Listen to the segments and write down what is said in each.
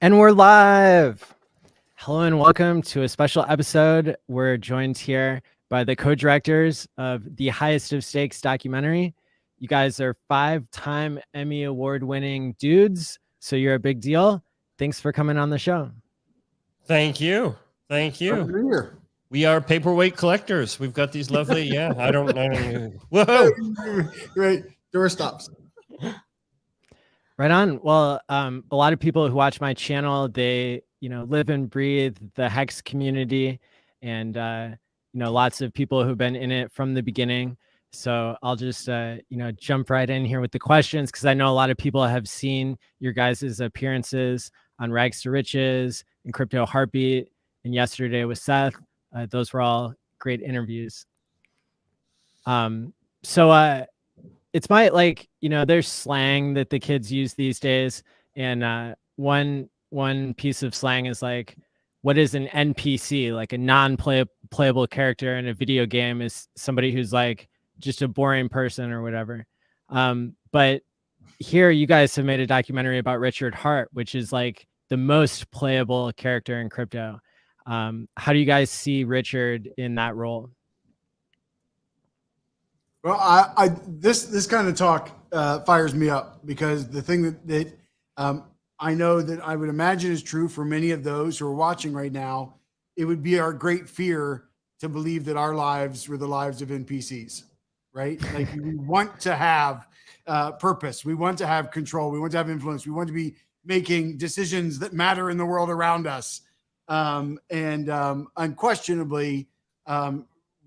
And we're live. Hello and welcome to a special episode. We're joined here by the co-directors of the Highest of Stakes documentary. You guys are 5-time Emmy Award-winning dudes, so you're a big deal. Thanks for coming on the show. Thank you. Thank you. We are paperweight collectors. We've got these lovely, I don't know. Whoa. Right. Door stops. Right on. Well, a lot of people who watch my channel, they, live and breathe the HEX community, and, lots of people who've been in it from the beginning. So I'll just, jump right in here with the questions, because I know a lot of people have seen your guys' appearances on Rags to Riches and Crypto Heartbeat, and yesterday with Seth. Those were all great interviews. It's my, there's slang that the kids use these days. And one piece of slang is like, what is an NPC? Like a non-playable character in a video game is somebody who's like just a boring person or whatever. But here you guys have made a documentary about Richard Hart, which is like the most playable character in crypto. How do you guys see Richard in that role? Well, this kind of talk fires me up, because the thing that I know that I would imagine is true for many of those who are watching right now, it would be our great fear to believe that our lives were the lives of NPCs, right? Like we want to have purpose. We want to have control. We want to have influence. We want to be making decisions that matter in the world around us. Unquestionably,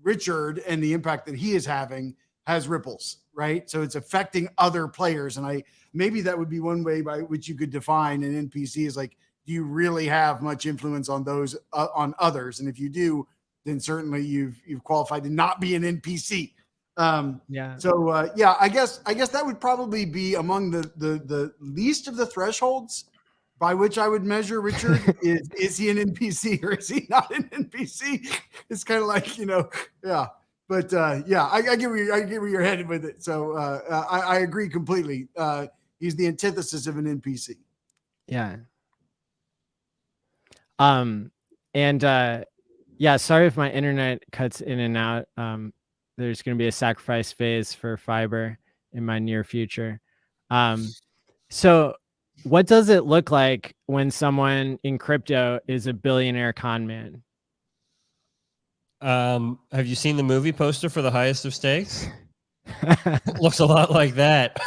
Richard and the impact that he is having has ripples, right? So it's affecting other players. And maybe that would be one way by which you could define an NPC is like, do you really have much influence on those, on others? And if you do, then certainly you've qualified to not be an NPC. So I guess that would probably be among the least of the thresholds by which I would measure Richard. Is he an NPC or is he not an NPC? It's kind of like, yeah. But I get where you're headed with it. So I agree completely. He's the antithesis of an NPC. Yeah. Sorry if my internet cuts in and out. There's going to be a sacrifice phase for fiber in my near future. So what does it look like when someone in crypto is a billionaire con man? Have you seen the movie poster for the Highest of Stakes? It looks a lot like that.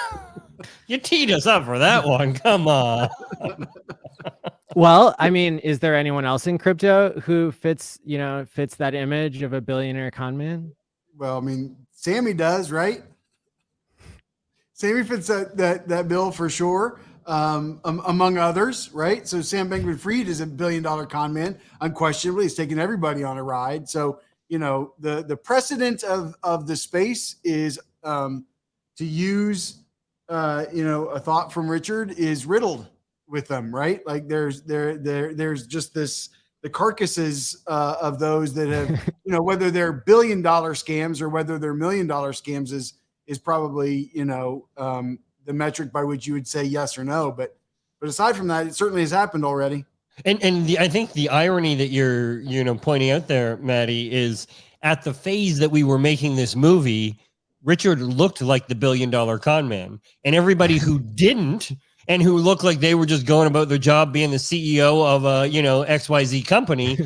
You teed us up for that one. Come on. Well, I mean, is there anyone else in crypto who fits that image of a billionaire con man? Well, I mean, Sammy does, right? Sammy fits that bill for sure. Among others, right? So Sam Bankman-Fried is a $1 billion con man. Unquestionably, he's taking everybody on a ride. So, the precedent of the space is to use, a thought from Richard is riddled with them, right? Like there's just the carcasses of those that have, whether they're $1 billion scams or whether they're $1 million scams is probably, the metric by which you would say yes or no. But aside from that, it certainly has happened already. And I think the irony that you're, pointing out there, Maddie, is at the phase that we were making this movie, Richard looked like the $1 billion con man, and everybody who didn't and who looked like they were just going about their job being the CEO of a, XYZ company,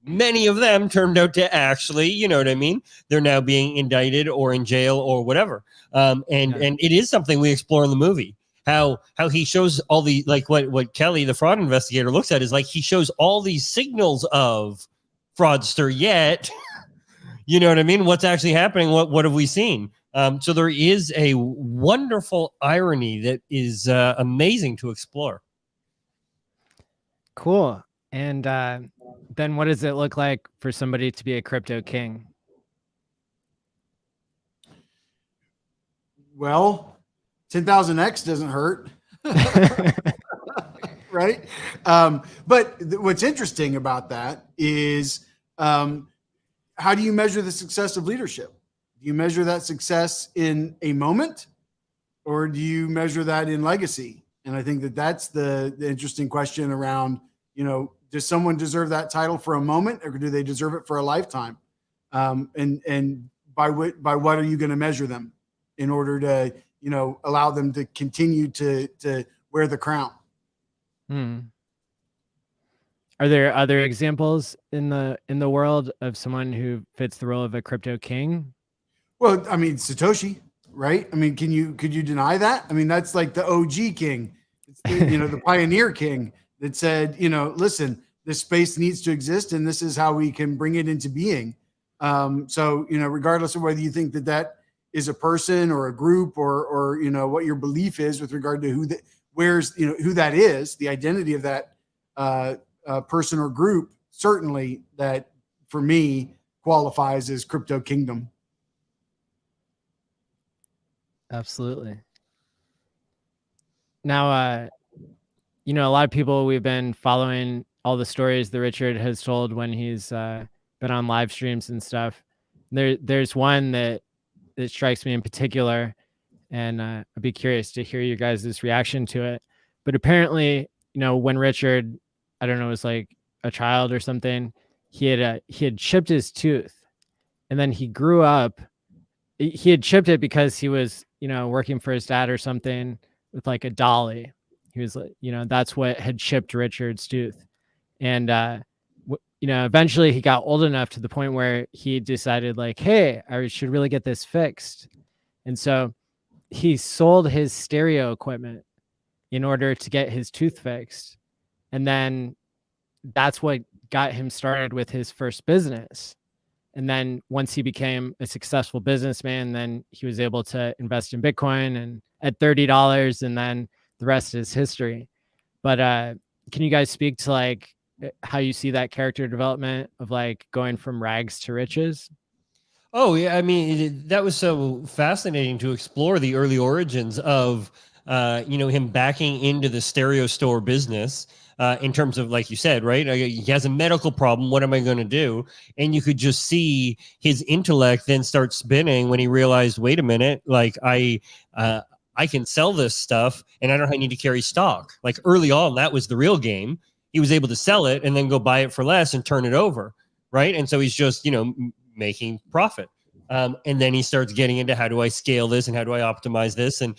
many of them turned out to actually, you know what I mean? They're now being indicted or in jail or whatever. And it is something we explore in the movie. How he shows all the, like what Kelly, the fraud investigator, looks at is like he shows all these signals of fraudster, yet, you know what I mean? What's actually happening? What have we seen? So there is a wonderful irony that is amazing to explore. Cool. And then what does it look like for somebody to be a crypto king? Well, 10,000x doesn't hurt. Right. But what's interesting about that is how do you measure the success of leadership? Do you measure that success in a moment, or do you measure that in legacy? And I think that that's the interesting question around, does someone deserve that title for a moment, or do they deserve it for a lifetime? And by what are you going to measure them in order to, allow them to continue to wear the crown? Are there other examples in the world of someone who fits the role of a crypto king? Well, I mean, Satoshi, right? I mean, could you deny that? I mean, that's like the OG king. It's the pioneer king that said, listen, this space needs to exist, and this is how we can bring it into being. So, regardless of whether you think that is a person or a group or what your belief is with regard to who that is, the identity of that person or group, certainly that for me qualifies as crypto kingdom. Absolutely. Now, a lot of people, we've been following all the stories that Richard has told when he's been on live streams and stuff. There's one that strikes me in particular, and I'd be curious to hear you guys' reaction to it. But apparently, when Richard, I don't know, was like a child or something, he had chipped his tooth, and then he grew up. He had chipped it because he was, working for his dad or something with like a dolly. He was like, that's what had chipped Richard's tooth. And, eventually he got old enough to the point where he decided like, hey, I should really get this fixed. And so he sold his stereo equipment in order to get his tooth fixed. And then that's what got him started with his first business. And then once he became a successful businessman, then he was able to invest in Bitcoin and at $30, and then the rest is history. But can you guys speak to like how you see that character development of like going from rags to riches? Oh yeah, I mean that was so fascinating to explore the early origins of him backing into the stereo store business. In terms of, like you said, right? He has a medical problem. What am I going to do? And you could just see his intellect then start spinning when he realized, wait a minute, like I can sell this stuff, and I don't need to carry stock. Like early on, that was the real game. He was able to sell it and then go buy it for less and turn it over, right? And so he's just making profit. And then he starts getting into how do I scale this and how do I optimize this? And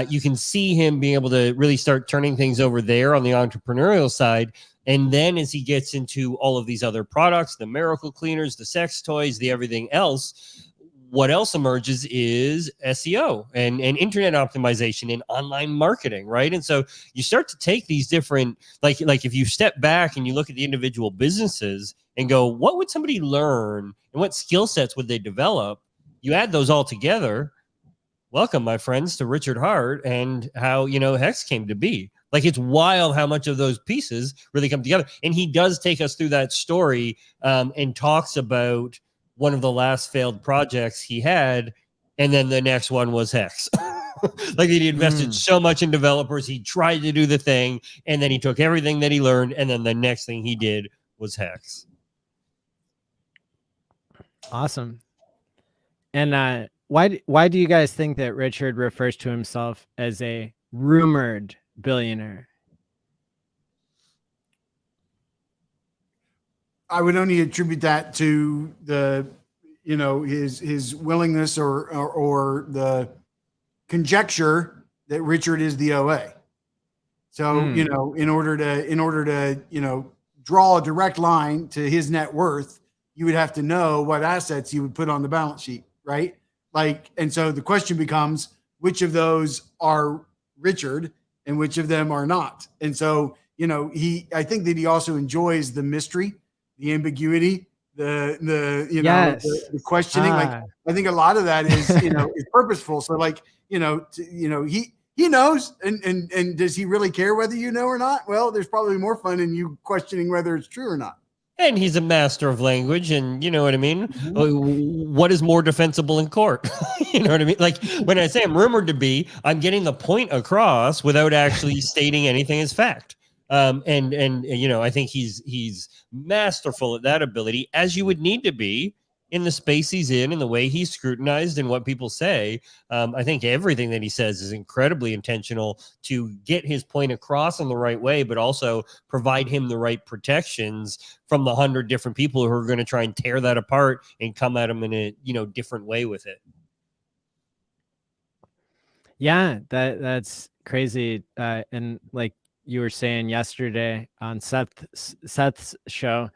you can see him being able to really start turning things over there on the entrepreneurial side. And then as he gets into all of these other products, the miracle cleaners, the sex toys, the everything else, what else emerges is SEO and internet optimization and online marketing, right? And so you start to take these different, like if you step back and you look at the individual businesses and go, what would somebody learn and what skill sets would they develop? You add those all together. Welcome, my friends, to Richard Hart and how, HEX came to be. Like, it's wild how much of those pieces really come together. And he does take us through that story and talks about one of the last failed projects he had. And then the next one was HEX. Like he invested so much in developers. He tried to do the thing. And then he took everything that he learned. And then the next thing he did was HEX. Awesome. And why do you guys think that Richard refers to himself as a rumored billionaire? I would only attribute that to the, his willingness or the conjecture that Richard is the OA. So, in order to, draw a direct line to his net worth, you would have to know what assets he would put on the balance sheet, right? And so the question becomes, which of those are Richard and which of them are not? And so, I think that he also enjoys the mystery, the ambiguity, the questioning. Like, I think a lot of that is, is purposeful. So he knows, and does he really care whether you know or not? Well, there's probably more fun in you questioning whether it's true or not. And he's a master of language, and you know what I mean? Mm-hmm. What is more defensible in court? You know what I mean? Like when I say I'm rumored to be, I'm getting the point across without actually stating anything as fact. And I think he's masterful at that ability, as you would need to be in the space he's in and the way he's scrutinized and what people say. I think everything that he says is incredibly intentional to get his point across in the right way, but also provide him the right protections from the 100 different people who are going to try and tear that apart and come at him in a, you know, different way with it. Yeah, that's crazy. And like you were saying yesterday on Seth's show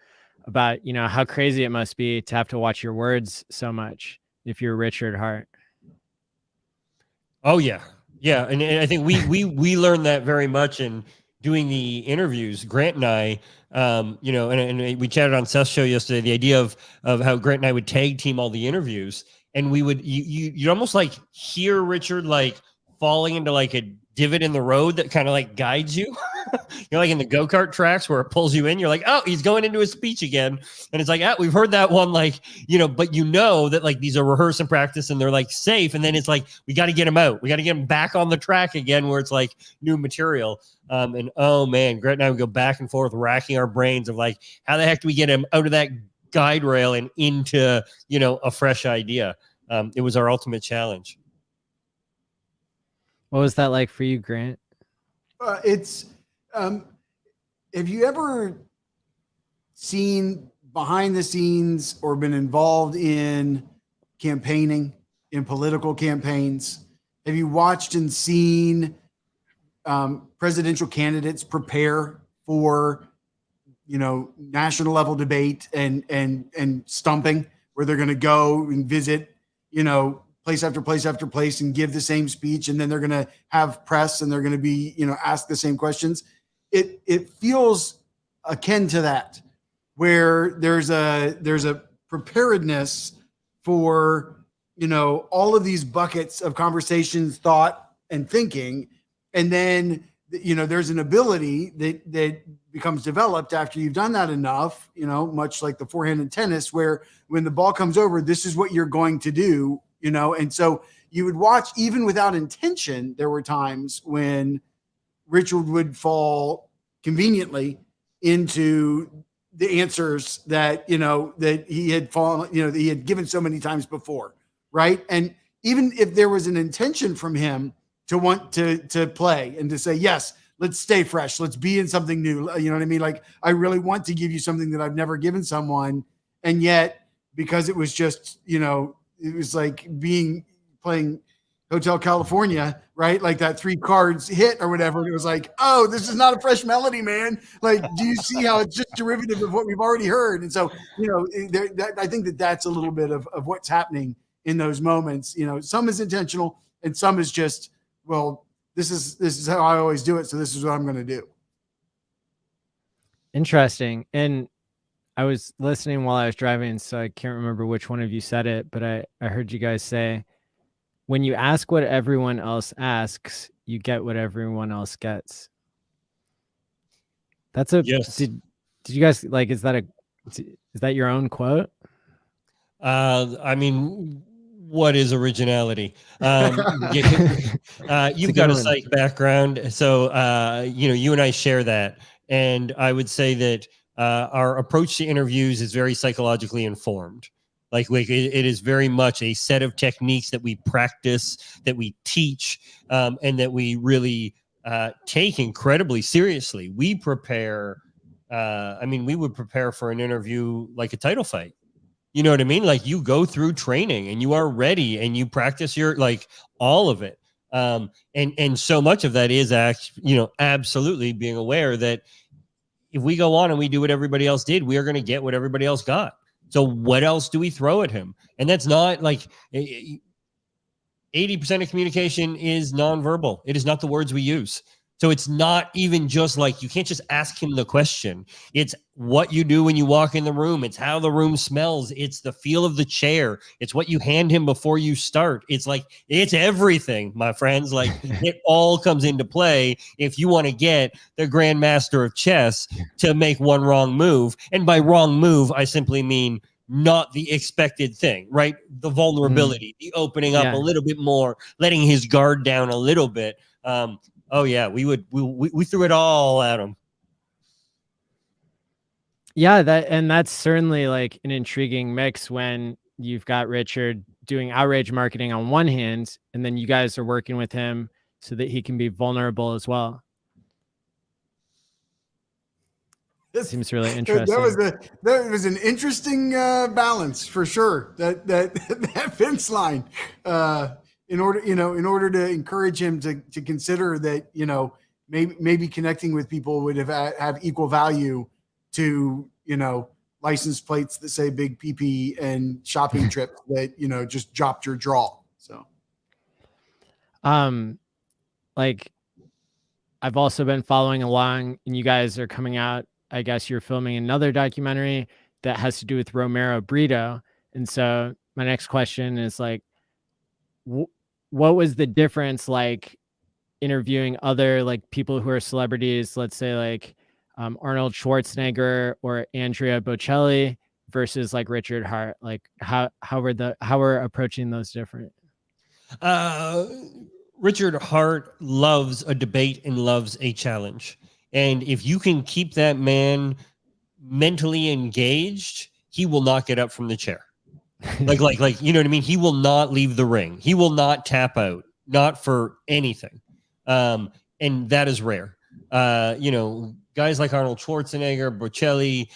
about, you know, how crazy it must be to have to watch your words so much if you're Richard Hart. Oh yeah. Yeah. And I think we learned that very much in doing the interviews. Grant and I, you know, and we chatted on Seth's show yesterday, the idea of how Grant and I would tag team all the interviews, and we would, you'd almost like hear Richard like falling into like a divot in the road that kind of like guides you. You're like in the go-kart tracks where it pulls you in. You're like, oh, he's going into his speech again. And it's like, ah, we've heard that one, like, you know, but you know that like these are rehearse and practice and they're like safe. And then it's like, we got to get him out. We got to get him back on the track again where it's like new material. And oh man, Grant and I would go back and forth, racking our brains of like, how the heck do we get him out of that guide rail and into, you know, a fresh idea? It was our ultimate challenge. What was that like for you, Grant? It's, have you ever seen behind the scenes or been involved in campaigning, in political campaigns? Have you watched and seen presidential candidates prepare for, you know, national level debate and stumping, where they're going to go and visit, you know, place after place after place and give the same speech, and then they're going to have press and they're going to be, you know, ask the same questions? It feels akin to that, where there's a preparedness for, you know, all of these buckets of conversations, thought, and thinking, and then, you know, there's an ability that becomes developed after you've done that enough, you know, much like the forehand in tennis, where when the ball comes over, this is what you're going to do, you know. And so you would watch, even without intention, there were times when Richard would fall conveniently into the answers that, you know, that he had fallen, you know, that he had given so many times before. Right. And even if there was an intention from him to want to play and to say, yes, let's stay fresh, let's be in something new. You know what I mean? Like, I really want to give you something that I've never given someone. And yet, because it was just, you know, it was like playing Hotel California, right? Like that 3 cards hit or whatever. And it was like, oh, this is not a fresh melody, man. Like, do you see how it's just derivative of what we've already heard? And so, you know, I think that's a little bit of what's happening in those moments. You know, some is intentional and some is just, well, this is how I always do it, so this is what I'm going to do. Interesting. And I was listening while I was driving, so I can't remember which one of you said it, but I heard you guys say, when you ask what everyone else asks, you get what everyone else gets. That's a yes. Did you guys like? Is that your own quote? I mean, what is originality? You've got a psych background, so you know, you and I share that, and I would say that our approach to interviews is very psychologically informed. Like it is very much a set of techniques that we practice, that we teach, and that we really take incredibly seriously. We prepare. I mean, we would prepare for an interview like a title fight. You know what I mean? Like, you go through training and you are ready and you practice your, like, all of it. And so much of that is you know, absolutely being aware that if we go on and we do what everybody else did, we are going to get what everybody else got. So what else do we throw at him? And that's not like 80% of communication is nonverbal. It is not the words we use. So it's not even just like, you can't just ask him the question. It's what you do when you walk in the room. It's how the room smells. It's the feel of the chair. It's what you hand him before you start. It's like, it's everything, my friends. Like, it all comes into play if you want to get the grandmaster of chess to make one wrong move. And by wrong move, I simply mean not the expected thing, right? The vulnerability, the opening up a little bit more, letting his guard down a little bit. Oh yeah, we threw it all at him. Yeah, that's certainly like an intriguing mix when you've got Richard doing outrage marketing on one hand, and then you guys are working with him so that he can be vulnerable as well. Seems really interesting. That was an interesting balance for sure. That fence line, in order to encourage him to consider that, maybe connecting with people would have equal value to, license plates that say big PP and shopping trips that, just dropped your draw. So, like, I've also been following along, and you guys are coming out. I guess you're filming another documentary that has to do with Romero Brito. And so my next question is like, what was the difference like interviewing other like people who are celebrities, let's say like Arnold Schwarzenegger or Andrea Bocelli versus like Richard Hart? Like how we're approaching those different? Richard Hart loves a debate and loves a challenge. And if you can keep that man mentally engaged, he will not get up from the chair. like, you know what I mean? He will not leave the ring. He will not tap out, not for anything. And that is rare. Guys like Arnold Schwarzenegger, Bocelli,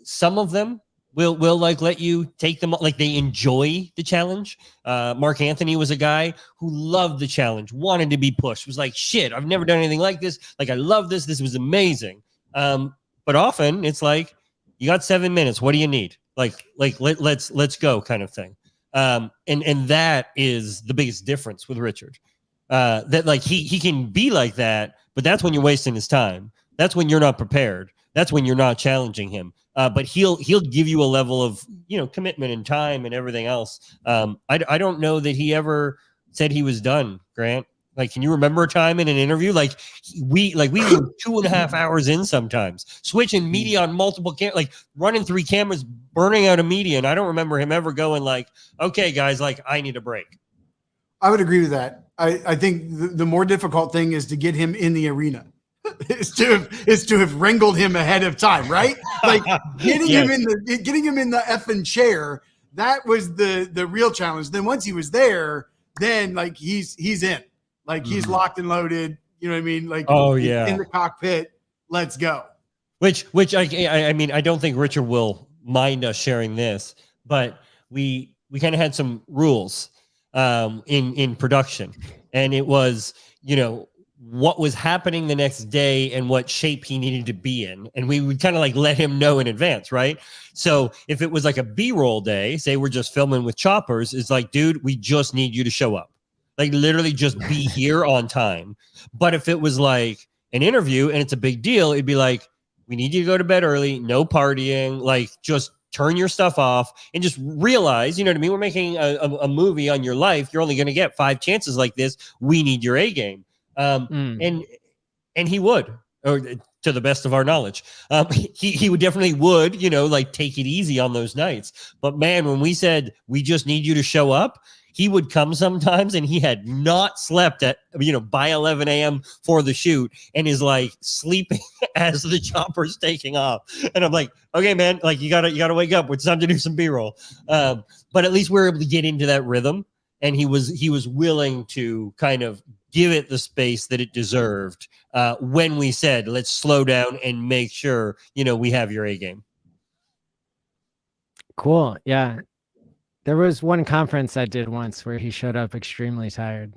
some of them will like let you take them, like they enjoy the challenge. Mark Anthony was a guy who loved the challenge, wanted to be pushed, was like, shit, I've never done anything like this. Like, I love this. This was amazing. But often it's like, you got 7 minutes. What do you need? Let's go kind of thing. And that is the biggest difference with Richard. That like he can be like that, but that's when you're wasting his time. That's when you're not prepared. That's when you're not challenging him. But he'll give you a level of commitment and time and everything else. I don't know that he ever said he was done, Grant. Like, can you remember a time in an interview? Like we were 2.5 hours in sometimes, switching media on multiple like running 3 cameras, burning out a media. And I don't remember him ever going like, okay, guys, like I need a break. I would agree with that. I think the more difficult thing is to get him in the arena. is to have wrangled him ahead of time, right? Like getting him in the effing chair. That was the real challenge. Then once he was there, then like he's in. Like he's locked and loaded, you know what I mean? Like, in the cockpit, let's go. Which I mean, I don't think Richard will mind us sharing this, but we kind of had some rules in production, and it was, what was happening the next day and what shape he needed to be in. And we would kind of like let him know in advance, right? So if it was like a B-roll day, say we're just filming with choppers, it's like, dude, we just need you to show up. Like literally just be here on time. But if it was like an interview and it's a big deal, it'd be like, we need you to go to bed early, no partying, like just turn your stuff off and just realize, you know what I mean? We're making a movie on your life. You're only going to get 5 chances like this. We need your A game. And he would, or to the best of our knowledge, he would definitely would, like take it easy on those nights. But man, when we said, we just need you to show up, he would come sometimes and he had not slept at, by 11 a.m. for the shoot and is like sleeping as the chopper's taking off. And I'm like, okay, man, like you gotta wake up. It's time to do some B-roll. But at least we're able to get into that rhythm. And he was willing to kind of give it the space that it deserved when we said, let's slow down and make sure, we have your A game. Cool. Yeah. There was one conference I did once where he showed up extremely tired.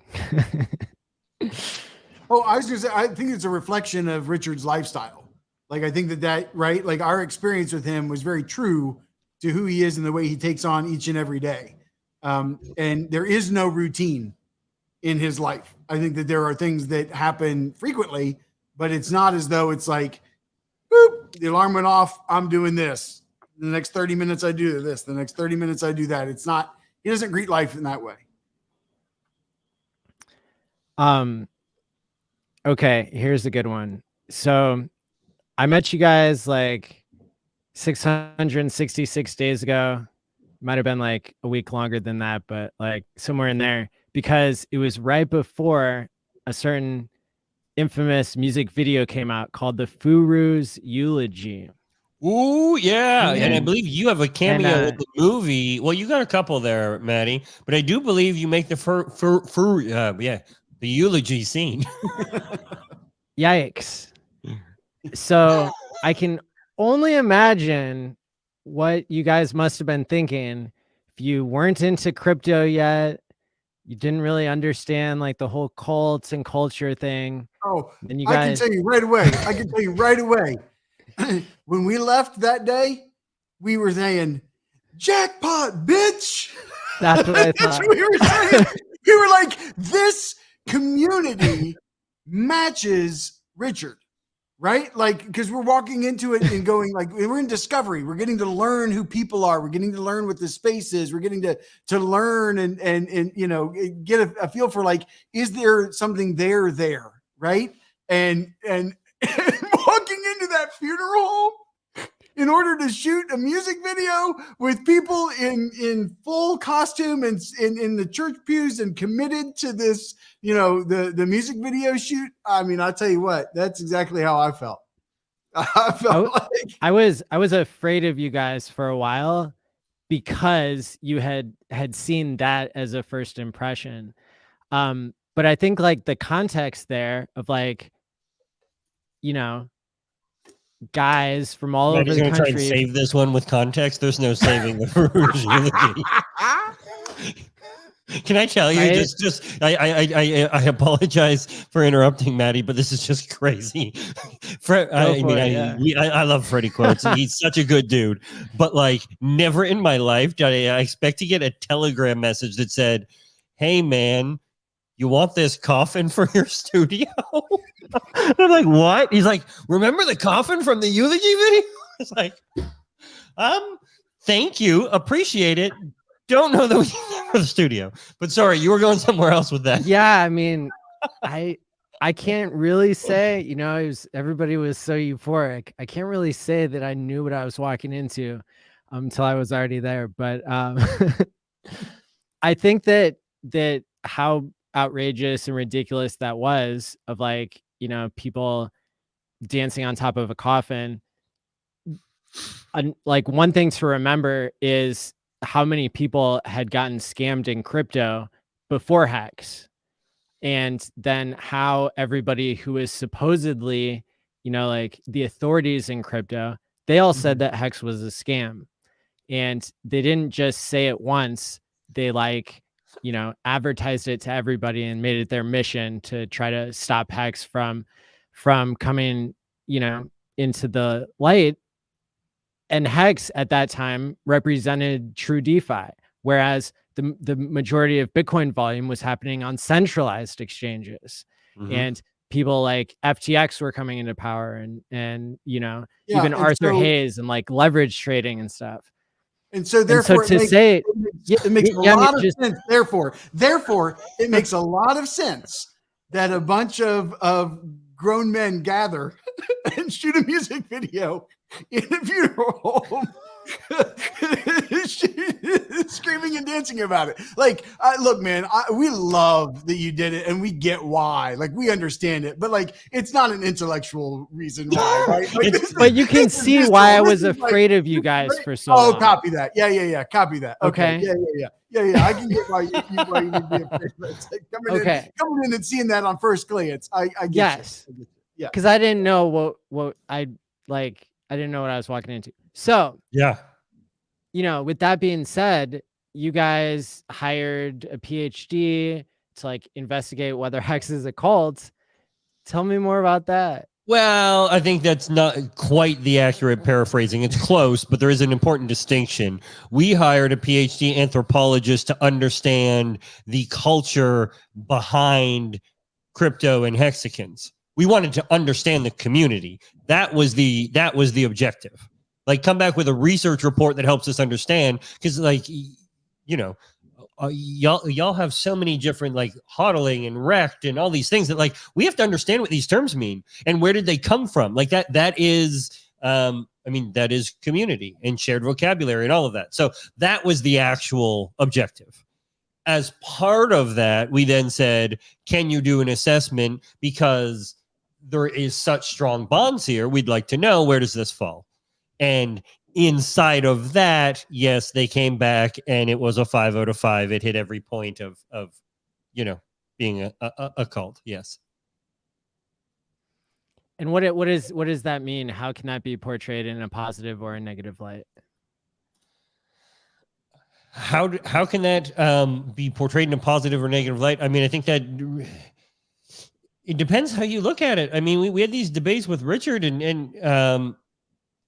Oh, I was going to say, I think it's a reflection of Richard's lifestyle. Like, I think that, right? Like our experience with him was very true to who he is and the way he takes on each and every day. And there is no routine in his life. I think that there are things that happen frequently, but it's not as though it's like, boop, the alarm went off, I'm doing this. The next 30 minutes I do this. The next 30 minutes I do that. It's not, he doesn't greet life in that way. Okay, here's a good one. So I met you guys like 666 days ago. Might have been like a week longer than that, but like somewhere in there, because it was right before a certain infamous music video came out called The Furu's Eulogy. Ooh, yeah. And I And- believe you have a cameo and, in the movie. Well, you got a couple there, Maddie, but I do believe you make the the eulogy scene. Yikes. So I can only imagine what you guys must have been thinking if you weren't into crypto yet. You didn't really understand like the whole cults and culture thing. Oh, Then you I can guys, tell you right away. I can tell you right away. When we left that day, we were saying, "Jackpot, bitch!" that's what I That's thought. what we were saying. We were like, "This community matches Richard." Right? Like, because we're walking into it and going, like, we're in discovery. We're getting to learn who people are. We're getting to learn what the space is. We're getting to learn and you know, get a feel for, like, is there something there? Right? And walking into that funeral home in order to shoot a music video with people in full costume and in the church pews and committed to this, you know, the music video shoot. I mean, I'll tell you what, that's exactly how I felt. I felt like I was afraid of you guys for a while because you had seen that as a first impression. But I think like the context there of like, you know, guys from all over Maddie's the going to try and country. save this one with context. There's no saving the eulogy. Can I tell you? Right? I apologize for interrupting, Maddie, but this is just crazy. I love Freddie quotes. He's such a good dude, but like, never in my life did I expect to get a telegram message that said, "Hey, man, you want this coffin for your studio?" I'm like, what? He's like, "Remember the coffin from the eulogy video?" It's like, thank you, appreciate it. Don't know that we for the studio, but sorry, you were going somewhere else with that. Yeah, I mean, I can't really say, you know, everybody was so euphoric. I can't really say that I knew what I was walking into until I was already there. But I think that how outrageous and ridiculous that was, of like, you know, people dancing on top of a coffin. Like, one thing to remember is how many people had gotten scammed in crypto before HEX, and then how everybody who is supposedly, you know, like the authorities in crypto, they all said that HEX was a scam, and they didn't just say it once. They, like, you know, advertised it to everybody and made it their mission to try to stop HEX from coming, you know, into the light. And HEX at that time represented true DeFi, whereas the majority of Bitcoin volume was happening on centralized exchanges. And people like FTX were coming into power, and you know, even Arthur Hayes and like leverage trading and stuff. And so therefore it makes a lot of sense. Therefore, it makes a lot of sense that a bunch of grown men gather and shoot a music video in a funeral home, screaming and dancing about it. Like, look, man, we love that you did it, and we get why. Like, we understand it, but like, it's not an intellectual reason why, right? Like, but you can see why I was afraid of you guys for so long. Copy that. Yeah. Copy that. Okay. Yeah. I can get why you need to be afraid. It's like coming in and seeing that on first glance. I get yes. you. Yeah. Because I didn't know what I like. I didn't know what I was walking into. So yeah, you know, with that being said, you guys hired a PhD to like investigate whether HEX is a cult. Tell me more about that. Well, I think that's not quite the accurate paraphrasing. It's close, but there is an important distinction. We hired a PhD anthropologist to understand the culture behind crypto and hexagons. We wanted to understand the community. That was the objective. Like, come back with a research report that helps us understand, because, like, you know, y'all have so many different, like, hodling and wrecked and all these things that, like, we have to understand what these terms mean and where did they come from. Like, that is that is community and shared vocabulary and all of that. So that was the actual objective. As part of that, we then said, can you do an assessment? Because there is such strong bonds here. We'd like to know, where does this fall? And inside of that, yes, they came back and it was a 5 out of 5. It hit every point of being a cult. Yes. And what does that mean? How can that be portrayed in a positive or a negative light? How can that be portrayed in a positive or negative light? I mean, I think that it depends how you look at it. I mean, we had these debates with Richard, and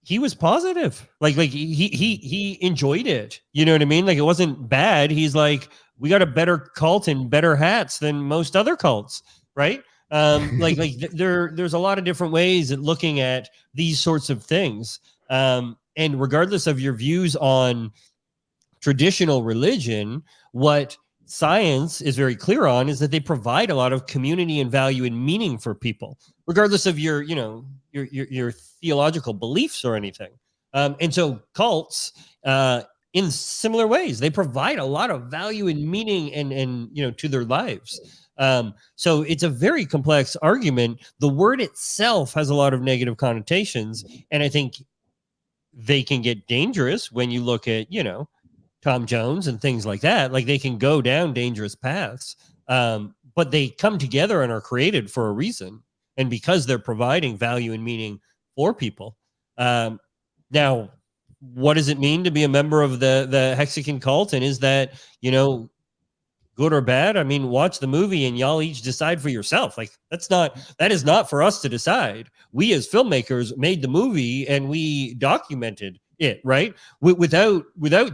he was positive. Like he enjoyed it. You know what I mean? Like it wasn't bad. He's like, we got a better cult and better hats than most other cults, right? There's a lot of different ways at looking at these sorts of things. And regardless of your views on traditional religion, what science is very clear on is that they provide a lot of community and value and meaning for people, regardless of your theological beliefs or anything. And so cults, in similar ways, they provide a lot of value and meaning and to their lives. So it's a very complex argument. The word itself has a lot of negative connotations, and I think they can get dangerous when you look at, Tom Jones and things like that. Like they can go down dangerous paths, but they come together and are created for a reason, and because they're providing value and meaning for people. Now, what does it mean to be a member of the Hexagon cult, and is that good or bad? I mean, watch the movie and y'all each decide for yourself. Like that is not for us to decide. We as filmmakers made the movie and we documented it, right? Without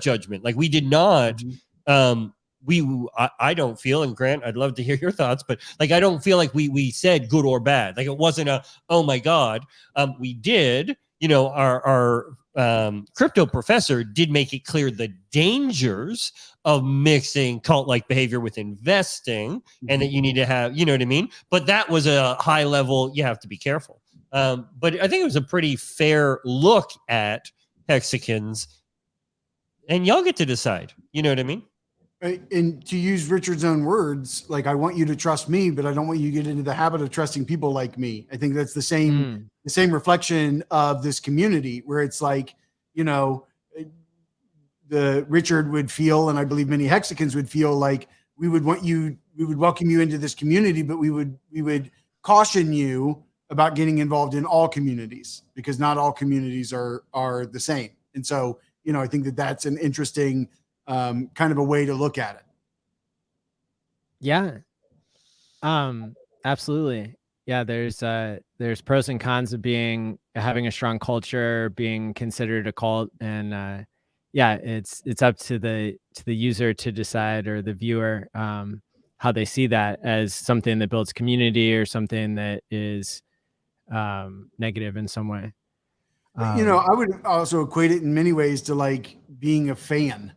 judgment. Like we did not, I don't feel, and Grant, I'd love to hear your thoughts, but like, I don't feel like we said good or bad. Like it wasn't oh my God. We did, our crypto professor did make it clear the dangers of mixing cult-like behavior with investing, and that you need to have, you know what I mean? But that was a high level, you have to be careful. But I think it was a pretty fair look at Hexagons, and y'all get to decide. You know what I mean? And to use Richard's own words, like, I want you to trust me, but I don't want you to get into the habit of trusting people like me. I think that's the same reflection of this community, where it's like, the Richard would feel, and I believe many Hexagons would feel, like we would welcome you into this community, but we would caution you about getting involved in all communities, because not all communities are the same. And so, I think that that's an interesting kind of a way to look at it. Yeah. Absolutely. Yeah. There's pros and cons of having a strong culture, being considered a cult, and yeah, it's up to the user to decide, or the viewer, how they see that as something that builds community or something that is negative in some way. I would also equate it in many ways to like being a fan.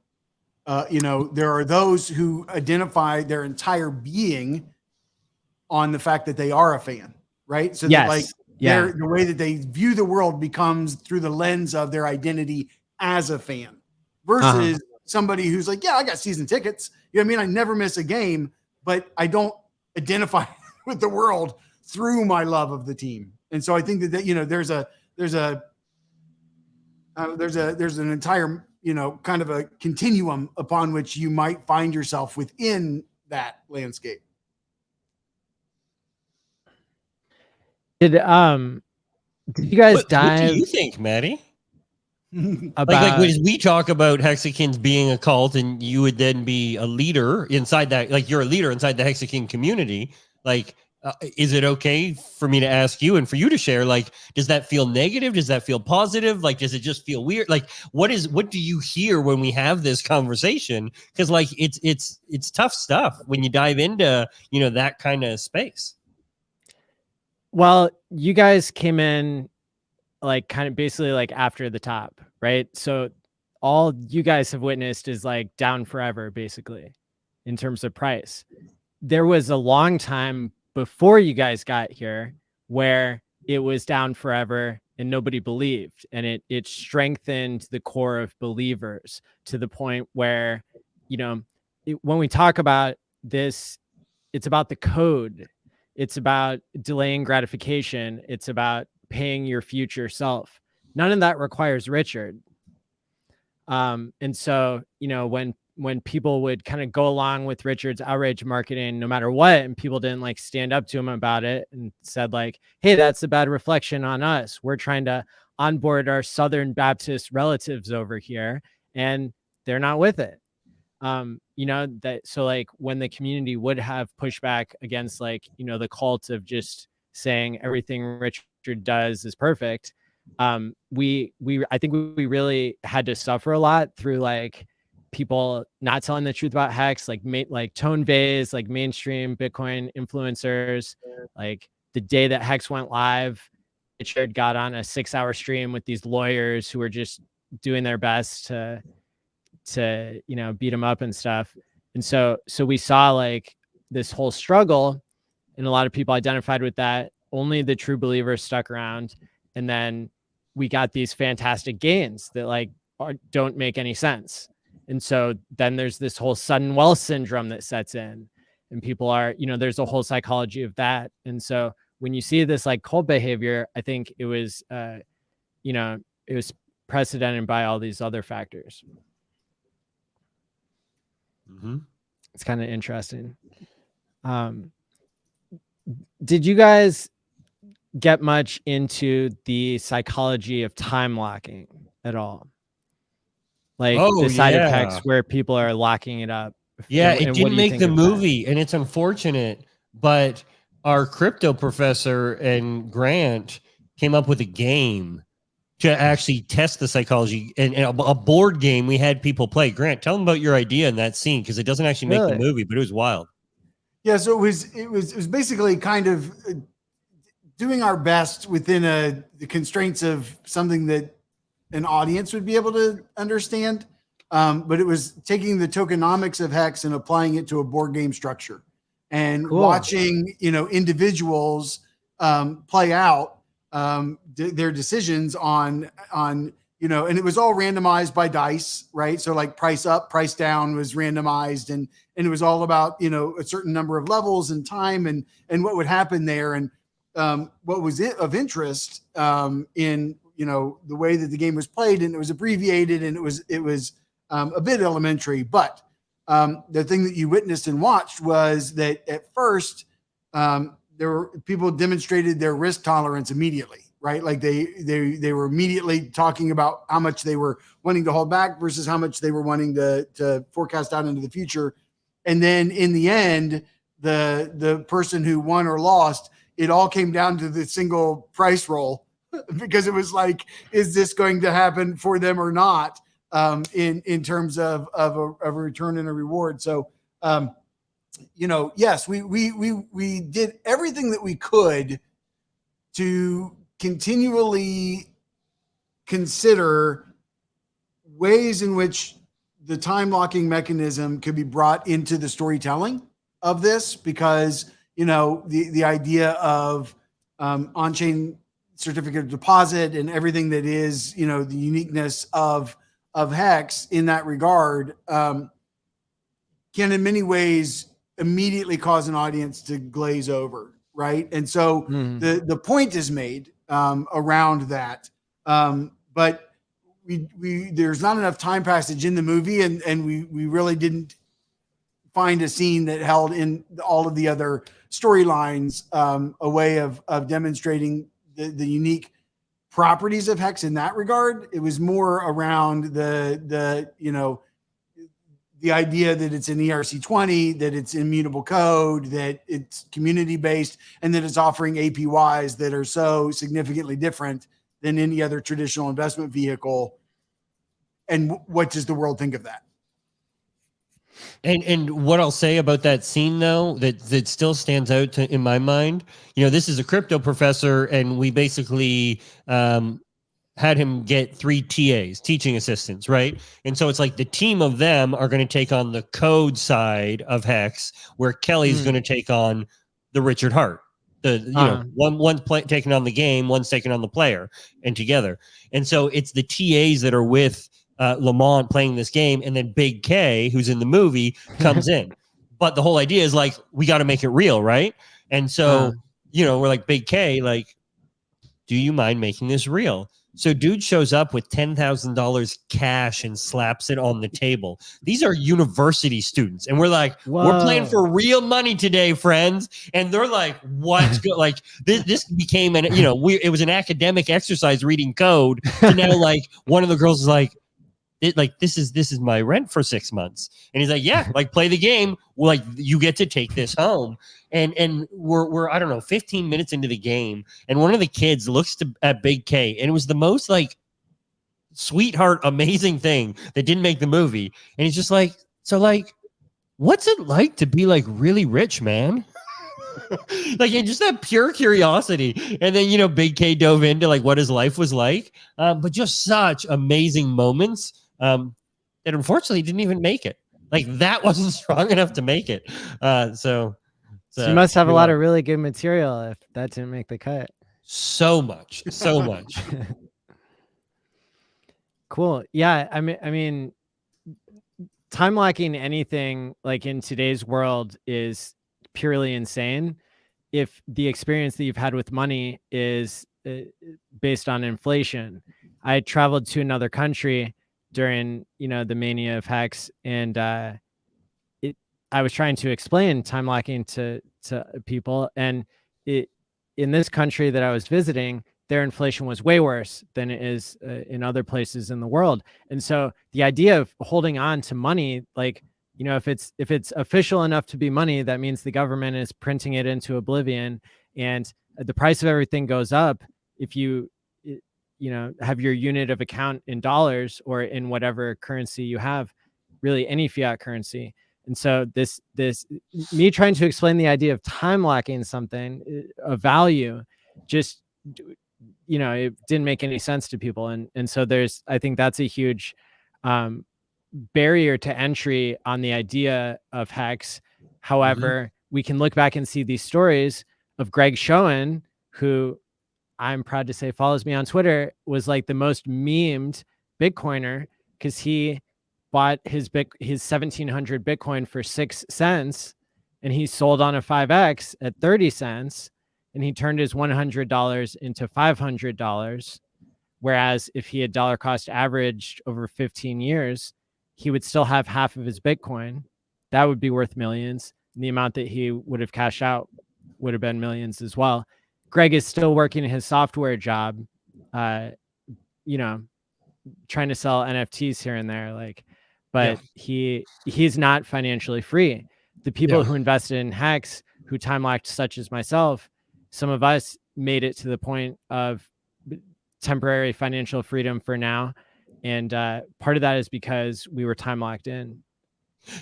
There are those who identify their entire being on the fact that they are a fan, right? So that, like, the way that they view the world becomes through the lens of their identity as a fan, versus somebody who's like, yeah, I got season tickets. You know what I mean? I never miss a game, but I don't identify with the world through my love of the team. And so I think that there's an entire, kind of a continuum upon which you might find yourself within that landscape. Did you guys dive? What do you think, Maddie? About, like when we talk about Hexagons being a cult, and you would then be a leader inside that, like you're a leader inside the Hexagon community, like, is it okay for me to ask you and for you to share? Like, does that feel negative? Does that feel positive? Like, does it just feel weird? Like, what do you hear when we have this conversation? Because like, it's tough stuff when you dive into, that kind of space. Well, you guys came in like kind of basically like after the top, right? So all you guys have witnessed is like down forever, basically, in terms of price. There was a long time before you guys got here where it was down forever and nobody believed, and it strengthened the core of believers to the point where, when we talk about this, it's about the code, it's about delaying gratification, it's about paying your future self. none of that requires Richard. And so, you know, when people would kind of go along with Richard's outrage marketing, no matter what, and people didn't like stand up to him about it and said like, hey, that's a bad reflection on us. We're trying to onboard our Southern Baptist relatives over here, and they're not with it. You know, that, so like when the community would have pushback against like, you know, the cult of just saying everything Richard does is perfect, I think we really had to suffer a lot through like people not telling the truth about HEX, like Tone Vays, like mainstream Bitcoin influencers. Like the day that HEX went live, Richard got on a 6-hour stream with these lawyers who were just doing their best to you know, beat him up and stuff. And so we saw like this whole struggle, and a lot of people identified with that. Only the true believers stuck around, and then we got these fantastic gains that like don't make any sense. And so then there's this whole sudden wealth syndrome that sets in, and people are, you know, there's a whole psychology of that. And so when you see this like cult behavior, I think it was you know, it was precedented by all these other factors. Mm-hmm. It's kind of interesting. Did you guys get much into the psychology of time locking at all? Like the side of HEX where people are locking it up. Yeah, and it didn't make the movie, and it's unfortunate, but our crypto professor and Grant came up with a game to actually test the psychology, and a board game we had people play. Grant, tell them about your idea in that scene, because it doesn't actually make the movie, but it was wild. Yeah, so it was basically kind of doing our best within the constraints of something that an audience would be able to understand. But it was taking the tokenomics of HEX and applying it to a board game structure, and watching, you know, individuals play out their decisions on, you know, and it was all randomized by dice, right? So like price up, price down was randomized, and it was all about, you know, a certain number of levels and time and what would happen there. And what was of interest in, you know, the way that the game was played, and it was abbreviated, and it was a bit elementary, but the thing that you witnessed and watched was that at first there were people demonstrated their risk tolerance immediately, right? Like they were immediately talking about how much they were wanting to hold back versus how much they were wanting to forecast out into the future. And then in the end, the person who won or lost, it all came down to the single price roll, because it was like, is this going to happen for them or not? In terms of a return and a reward. So, you know, yes, we did everything that we could to continually consider ways in which the time locking mechanism could be brought into the storytelling of this, because, you know, the idea of on-chain certificate of deposit and everything that is, you know, the uniqueness of HEX in that regard can in many ways immediately cause an audience to glaze over, right? And so the point is made around that, but we there's not enough time passage in the movie, and we really didn't find a scene that held in all of the other storylines a way of demonstrating the unique properties of HEX in that regard. It was more around the you know, the idea that it's an ERC20, that it's immutable code, that it's community based, and that it's offering APYs that are so significantly different than any other traditional investment vehicle. And what does the world think of that? And what I'll say about that scene, though, that still stands out in my mind, you know, this is a crypto professor, and we basically had him get 3 TAs, teaching assistants, right? And so it's like the team of them are going to take on the code side of HEX, where Kelly's going to take on the Richard Hart. The you know, one's taking on the game, one's taking on the player, and together. And so it's the TAs that are with Lamont playing this game, and then Big K, who's in the movie, comes in. But the whole idea is like, we got to make it real, right? And so, you know, we're like, Big K, like, do you mind making this real? So dude shows up with $10,000 cash and slaps it on the table. These are university students. And we're like, we're playing for real money today, friends. And they're like, what's good? Like this became an, it was an academic exercise reading code to now like one of the girls is like, this is my rent for 6 months. And he's like, yeah, like play the game. Like you get to take this home. And we're I don't know, 15 minutes into the game. And one of the kids looks at Big K, and it was the most like sweetheart, amazing thing that didn't make the movie. And he's just like, so like, what's it like to be like really rich, man? Like just that pure curiosity. And then, Big K dove into like what his life was like. But just such amazing moments that unfortunately didn't even make it. Like that wasn't strong enough to make it. So you must have a lot of really good material if that didn't make the cut. So much. Cool. Yeah. I mean, time locking anything like in today's world is purely insane. If the experience that you've had with money is based on inflation. I traveled to another country during, the mania of HEX, and I was trying to explain time locking to people, and in this country that I was visiting, their inflation was way worse than it is in other places in the world. And so the idea of holding on to money, like, if it's official enough to be money, that means the government is printing it into oblivion, and the price of everything goes up. If you have your unit of account in dollars or in whatever currency you have, really any fiat currency. And so this me trying to explain the idea of time locking something of value, just, it didn't make any sense to people. And so I think that's a huge barrier to entry on the idea of HEX. However, we can look back and see these stories of Greg Schoen, who I'm proud to say follows me on Twitter, was like the most memed Bitcoiner because he bought his 1,700 Bitcoin for 6 cents, and he sold on a 5X at 30 cents, and he turned his $100 into $500. Whereas if he had dollar cost averaged over 15 years, he would still have half of his Bitcoin. That would be worth millions. And the amount that he would have cashed out would have been millions as well. Greg is still working his software job, trying to sell NFTs here and there, but he's not financially free. The people who invested in HEX, who time locked, such as myself, some of us made it to the point of temporary financial freedom for now. And part of that is because we were time locked in.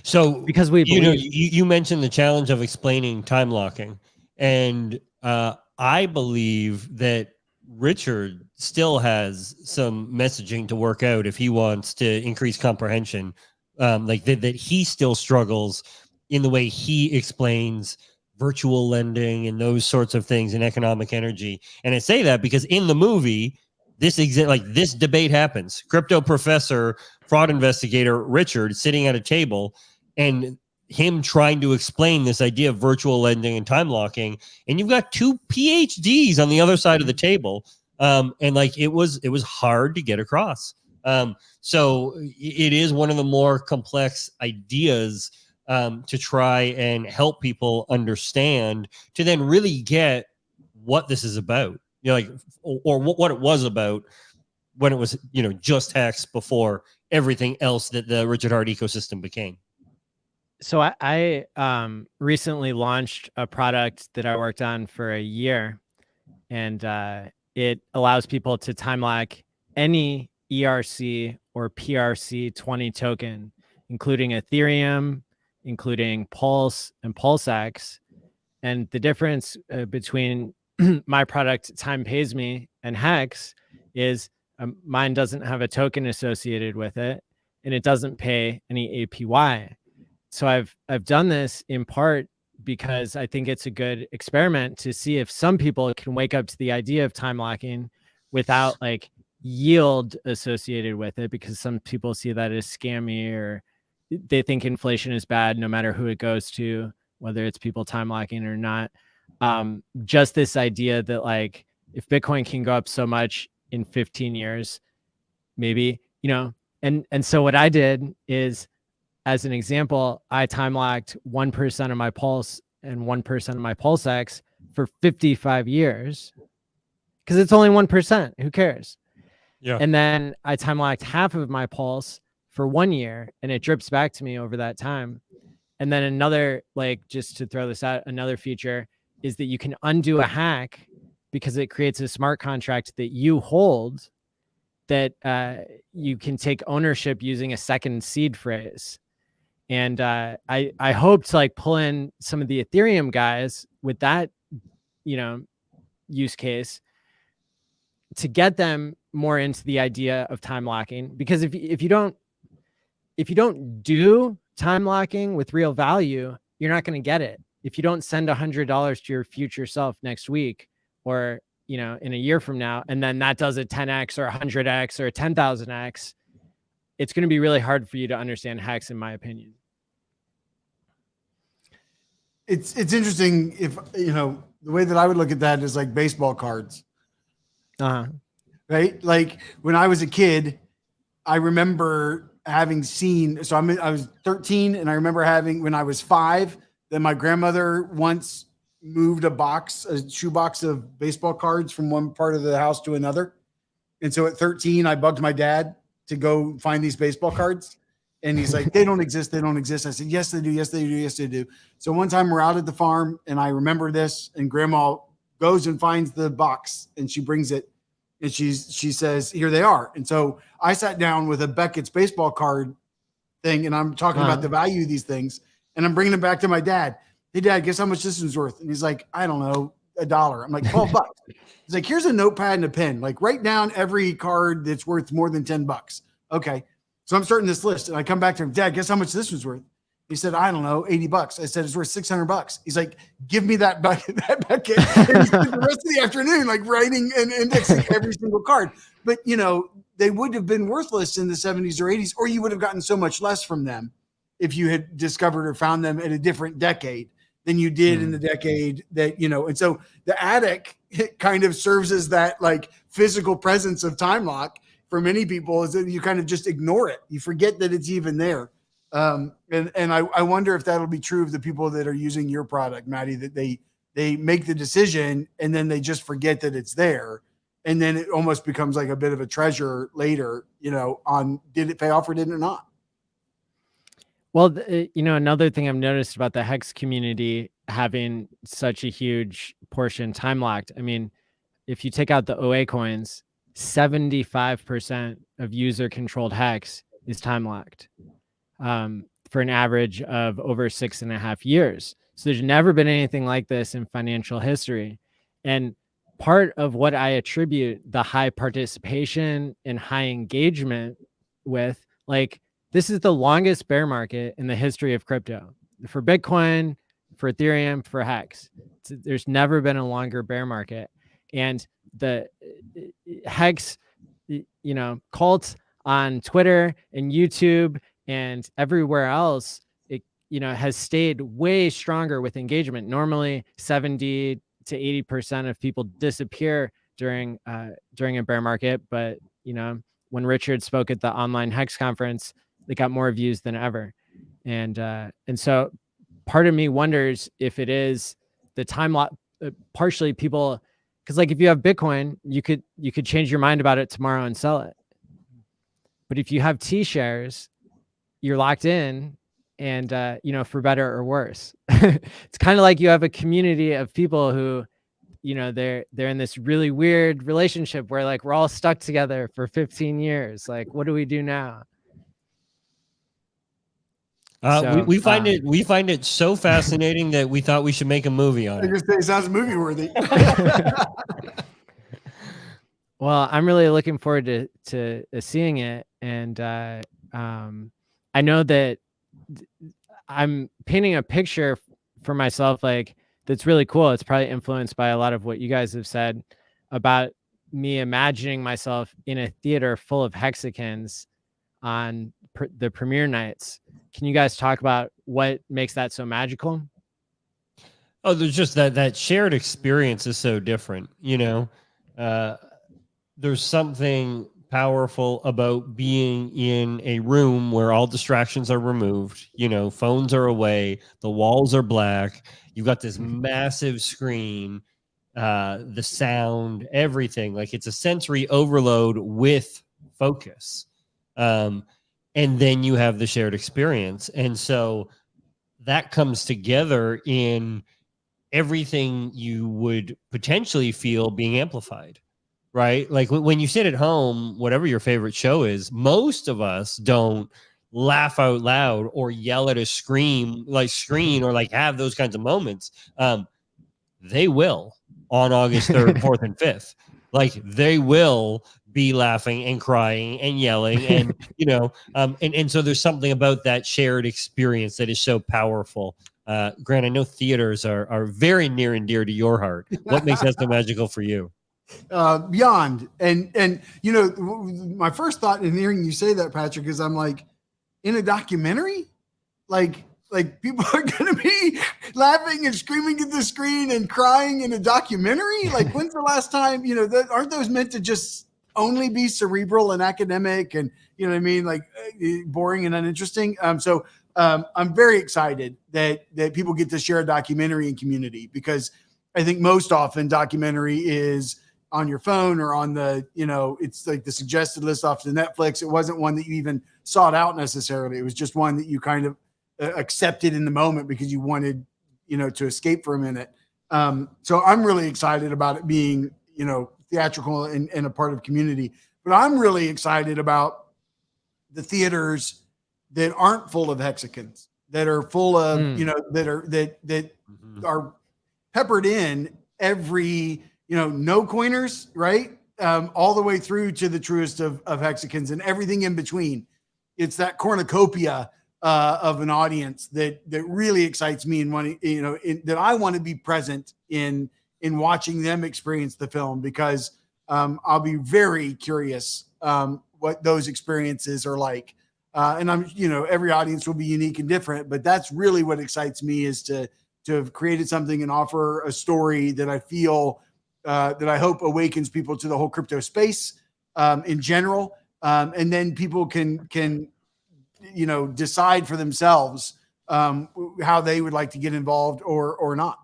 So because you mentioned the challenge of explaining time locking, and I believe that Richard still has some messaging to work out if he wants to increase comprehension, that he still struggles in the way he explains virtual lending and those sorts of things in economic energy. And I say that because in the movie, this debate happens. Crypto professor, fraud investigator Richard sitting at a table, and him trying to explain this idea of virtual lending and time locking, and you've got 2 PhDs on the other side of the table, and it was hard to get across. So it is one of the more complex ideas to try and help people understand, to then really get what this is about, or what it was about when it was, just HEX before everything else that the Richard Heart ecosystem became. So I recently launched a product that I worked on for a year, and it allows people to time lock any ERC or PRC20 token, including Ethereum, including Pulse and PulseX. And the difference between my product, Time Pays Me, and HEX is mine doesn't have a token associated with it, and it doesn't pay any APY. So I've done this in part because I think it's a good experiment to see if some people can wake up to the idea of time locking without yield associated with it, because some people see that as scammy, or they think inflation is bad no matter who it goes to, whether it's people time locking or not. Just this idea that if Bitcoin can go up so much in 15 years, maybe, and so what I did is, as an example, I time locked 1% of my pulse and 1% of my pulse X for 55 years because it's only 1%. Who cares? Yeah. And then I time locked half of my pulse for 1 year, and it drips back to me over that time. And then another, like, just to throw this out, another feature is that you can undo a hack because it creates a smart contract that you hold that you can take ownership using a second seed phrase. And I hope to like pull in some of the Ethereum guys with that, use case to get them more into the idea of time locking. Because if you don't do time locking with real value, you're not going to get it. If you don't send $100 to your future self next week, or in a year from now, and then that does a 10x or 100x or a 10,000x, it's going to be really hard for you to understand HEX, in my opinion. It's interesting if, the way that I would look at that is like baseball cards. Right? Like when I was a kid, I remember having seen, so I was 13, and I remember having, when I was 5, then my grandmother once moved a shoebox of baseball cards from one part of the house to another. And so at 13, I bugged my dad to go find these baseball cards. And he's like, they don't exist. They don't exist. I said, yes, they do. Yes, they do. Yes, they do. So one time we're out at the farm, and I remember this, and grandma goes and finds the box, and she brings it, and she says, here they are. And so I sat down with a Beckett's baseball card thing, and I'm talking about the value of these things, and I'm bringing them back to my dad. Hey, Dad, guess how much this is worth? And he's like, I don't know, $1. I'm like, $12. He's like, here's a notepad and a pen. Like, write down every card that's worth more than $10. Okay. So I'm starting this list, and I come back to him, Dad, guess how much this was worth? He said, I don't know, $80. I said, it's worth $600. He's like, give me that bucket. And he spent the rest of the afternoon, like, writing and indexing every single card. But, they would have been worthless in the 70s or 80s, or you would have gotten so much less from them if you had discovered or found them in a different decade than you did in the decade that, and so the attic, it kind of serves as that like physical presence of time lock for many people, is that you kind of just ignore it. You forget that it's even there. And I wonder if that'll be true of the people that are using your product, Maddie, that they make the decision and then they just forget that it's there. And then it almost becomes like a bit of a treasure later, on did it pay off or didn't it not? Well, another thing I've noticed about the HEX community having such a huge portion time locked. I mean, if you take out the OA coins, 75% of user controlled HEX is time locked for an average of over 6.5 years. So there's never been anything like this in financial history. And part of what I attribute the high participation and high engagement with, like, this is the longest bear market in the history of crypto for Bitcoin, for Ethereum, for HEX. There's never been a longer bear market. And the HEX, cult on Twitter and YouTube and everywhere else, it, has stayed way stronger with engagement. Normally 70 to 80% of people disappear during a bear market. But, when Richard spoke at the online HEX conference, they got more views than ever. And so part of me wonders if it is the time lock, partially people, because like if you have Bitcoin, you could change your mind about it tomorrow and sell it. But if you have TShares, you're locked in, and for better or worse. It's kind of like you have a community of people who, they're in this really weird relationship where like we're all stuck together for 15 years. Like, what do we do now? We find it so fascinating that we thought we should make a movie on it. It sounds movie worthy. Well, I'm really looking forward to seeing it, and I know that I'm painting a picture for myself, like, that's really cool. It's probably influenced by a lot of what you guys have said about me imagining myself in a theater full of hexagons on the premiere nights. Can you guys talk about what makes that so magical? Oh, there's just that shared experience is so different, there's something powerful about being in a room where all distractions are removed. You know, phones are away, the walls are black. You've got this massive screen, the sound, everything. Like it's a sensory overload with focus. And then you have the shared experience. And so that comes together in everything you would potentially feel being amplified, right? Like when you sit at home, whatever your favorite show is, most of us don't laugh out loud or yell at a screen or like have those kinds of moments. They will on August 3rd, 4th, and 5th. Like they will be laughing and crying and yelling and and so there's something about that shared experience that is so powerful. Grant, I know theaters are very near and dear to your heart. What makes that so magical for you? Beyond. And my first thought in hearing you say that, Patrick, is I'm like, in a documentary, like people are going to be laughing and screaming at the screen and crying in a documentary. Like when's the last time, aren't those meant to just only be cerebral and academic and, you know what I mean? Like boring and uninteresting. So I'm very excited that people get to share a documentary in community, because I think most often documentary is on your phone or on the, it's like the suggested list off the Netflix. It wasn't one that you even sought out necessarily. It was just one that you kind of accepted in the moment because you wanted, to escape for a minute. So I'm really excited about it being, theatrical and a part of community, but I'm really excited about the theaters that aren't full of hexagons, that are full of, that are peppered in every, no coiners, right? All the way through to the truest of hexagons and everything in between. It's that cornucopia of an audience that really excites me and wanting, that I want to be present in watching them experience the film, because I'll be very curious what those experiences are like. And I'm, every audience will be unique and different, but that's really what excites me, is to have created something and offer a story that I feel that I hope awakens people to the whole crypto space in general. And then people can decide for themselves how they would like to get involved or not.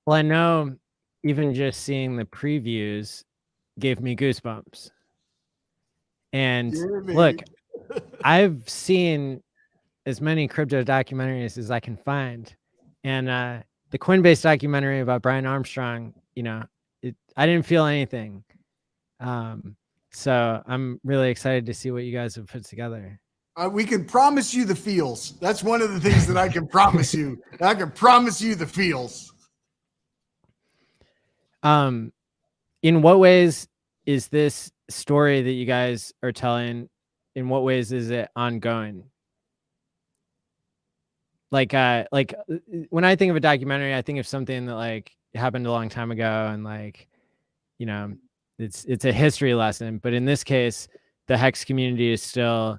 Well, I know even just seeing the previews gave me goosebumps. And look, I've seen as many crypto documentaries as I can find. And the Coinbase documentary about Brian Armstrong, I didn't feel anything. So I'm really excited to see what you guys have put together. We can promise you the feels. That's one of the things that I can promise you. I can promise you the feels. In what ways is this story that you guys are telling, in what ways is it ongoing? Like when I think of a documentary, I think of something that like happened a long time ago, and like, it's a history lesson. But in this case, the Hex community is still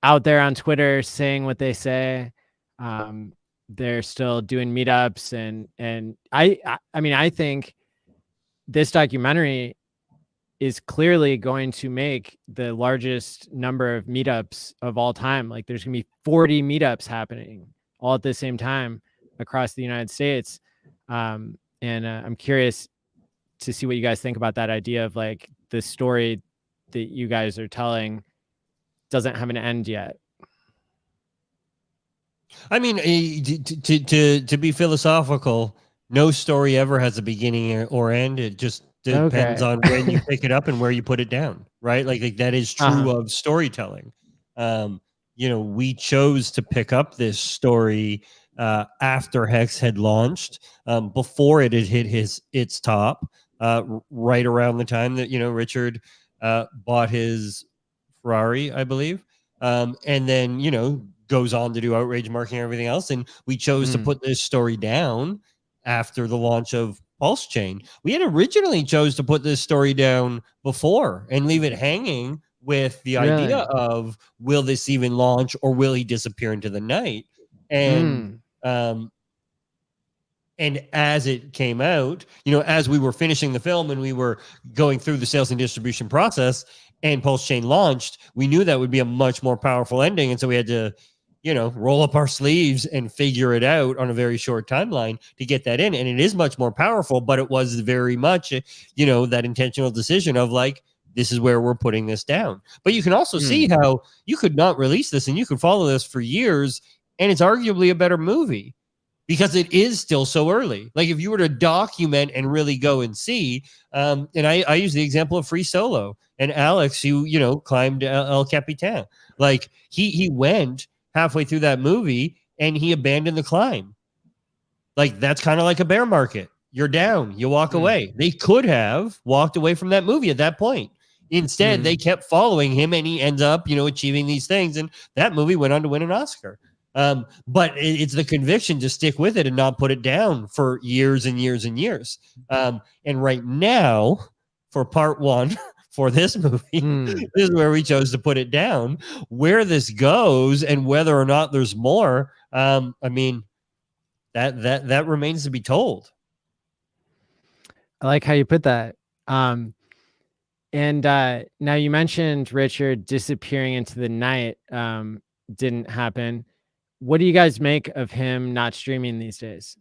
out there on Twitter saying what they say. They're still doing meetups, and I think this documentary is clearly going to make the largest number of meetups of all time. Like there's gonna be 40 meetups happening all at the same time across the United States. And I'm curious to see what you guys think about that idea of like the story that you guys are telling doesn't have an end yet. I mean, to be philosophical, no story ever has a beginning or end. It just depends on when you pick it up and where you put it down, right? Like that is true of storytelling. We chose to pick up this story after Hex had launched, before it had hit its top, right around the time that Richard bought his Ferrari, I believe, and then goes on to do outrage marketing and everything else. And we chose to put this story down after the launch of Pulse Chain. We had originally chose to put this story down before and leave it hanging with the idea of, will this even launch or will he disappear into the night? And And as it came out, you know, as we were finishing the film and we were going through the sales and distribution process and Pulse Chain launched, we knew that would be a much more powerful ending. And so we had to, you know, roll up our sleeves and figure it out on a very short timeline to get that in. And it is much more powerful, but it was very much, you know, that intentional decision of like, this is where we're putting this down. But you can also see how you could not release this and you could follow this for years, and it's arguably a better movie because it is still so early. Like if you were to document and really go and see, and I use the example of Free Solo and Alex, who, you know, climbed El Capitan. Like he went halfway through that movie and he abandoned the climb. Like that's kind of like a bear market. You're down, you walk away. They could have walked away from that movie at that point. Instead, they kept following him and he ends up, you know, achieving these things. And that movie went on to win an Oscar. But it's the conviction to stick with it and not put it down for years and years and years. And right now, for part one, for this movie, this is where we chose to put it down. Where this goes and whether or not there's more, I mean, that remains to be told. I like how you put that. And now you mentioned Richard disappearing into the night. Didn't happen. What do you guys make of him not streaming these days?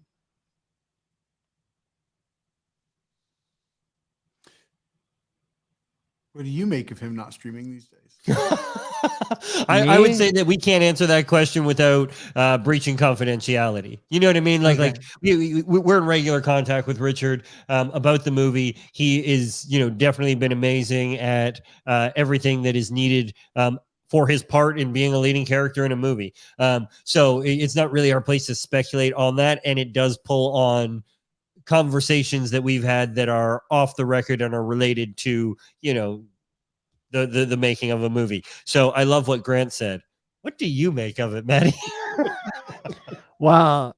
What do you make of him not streaming these days? I would say that we can't answer that question without breaching confidentiality. You know what I mean? Like we're in regular contact with Richard about the movie. He is, you know, definitely been amazing at everything that is needed for his part in being a leading character in a movie. So it's not really our place to speculate on that. And it does pull on conversations that we've had that are off the record and are related to, you know, the making of a movie. So I love what Grant said. What do you make of it, Maddie? Well,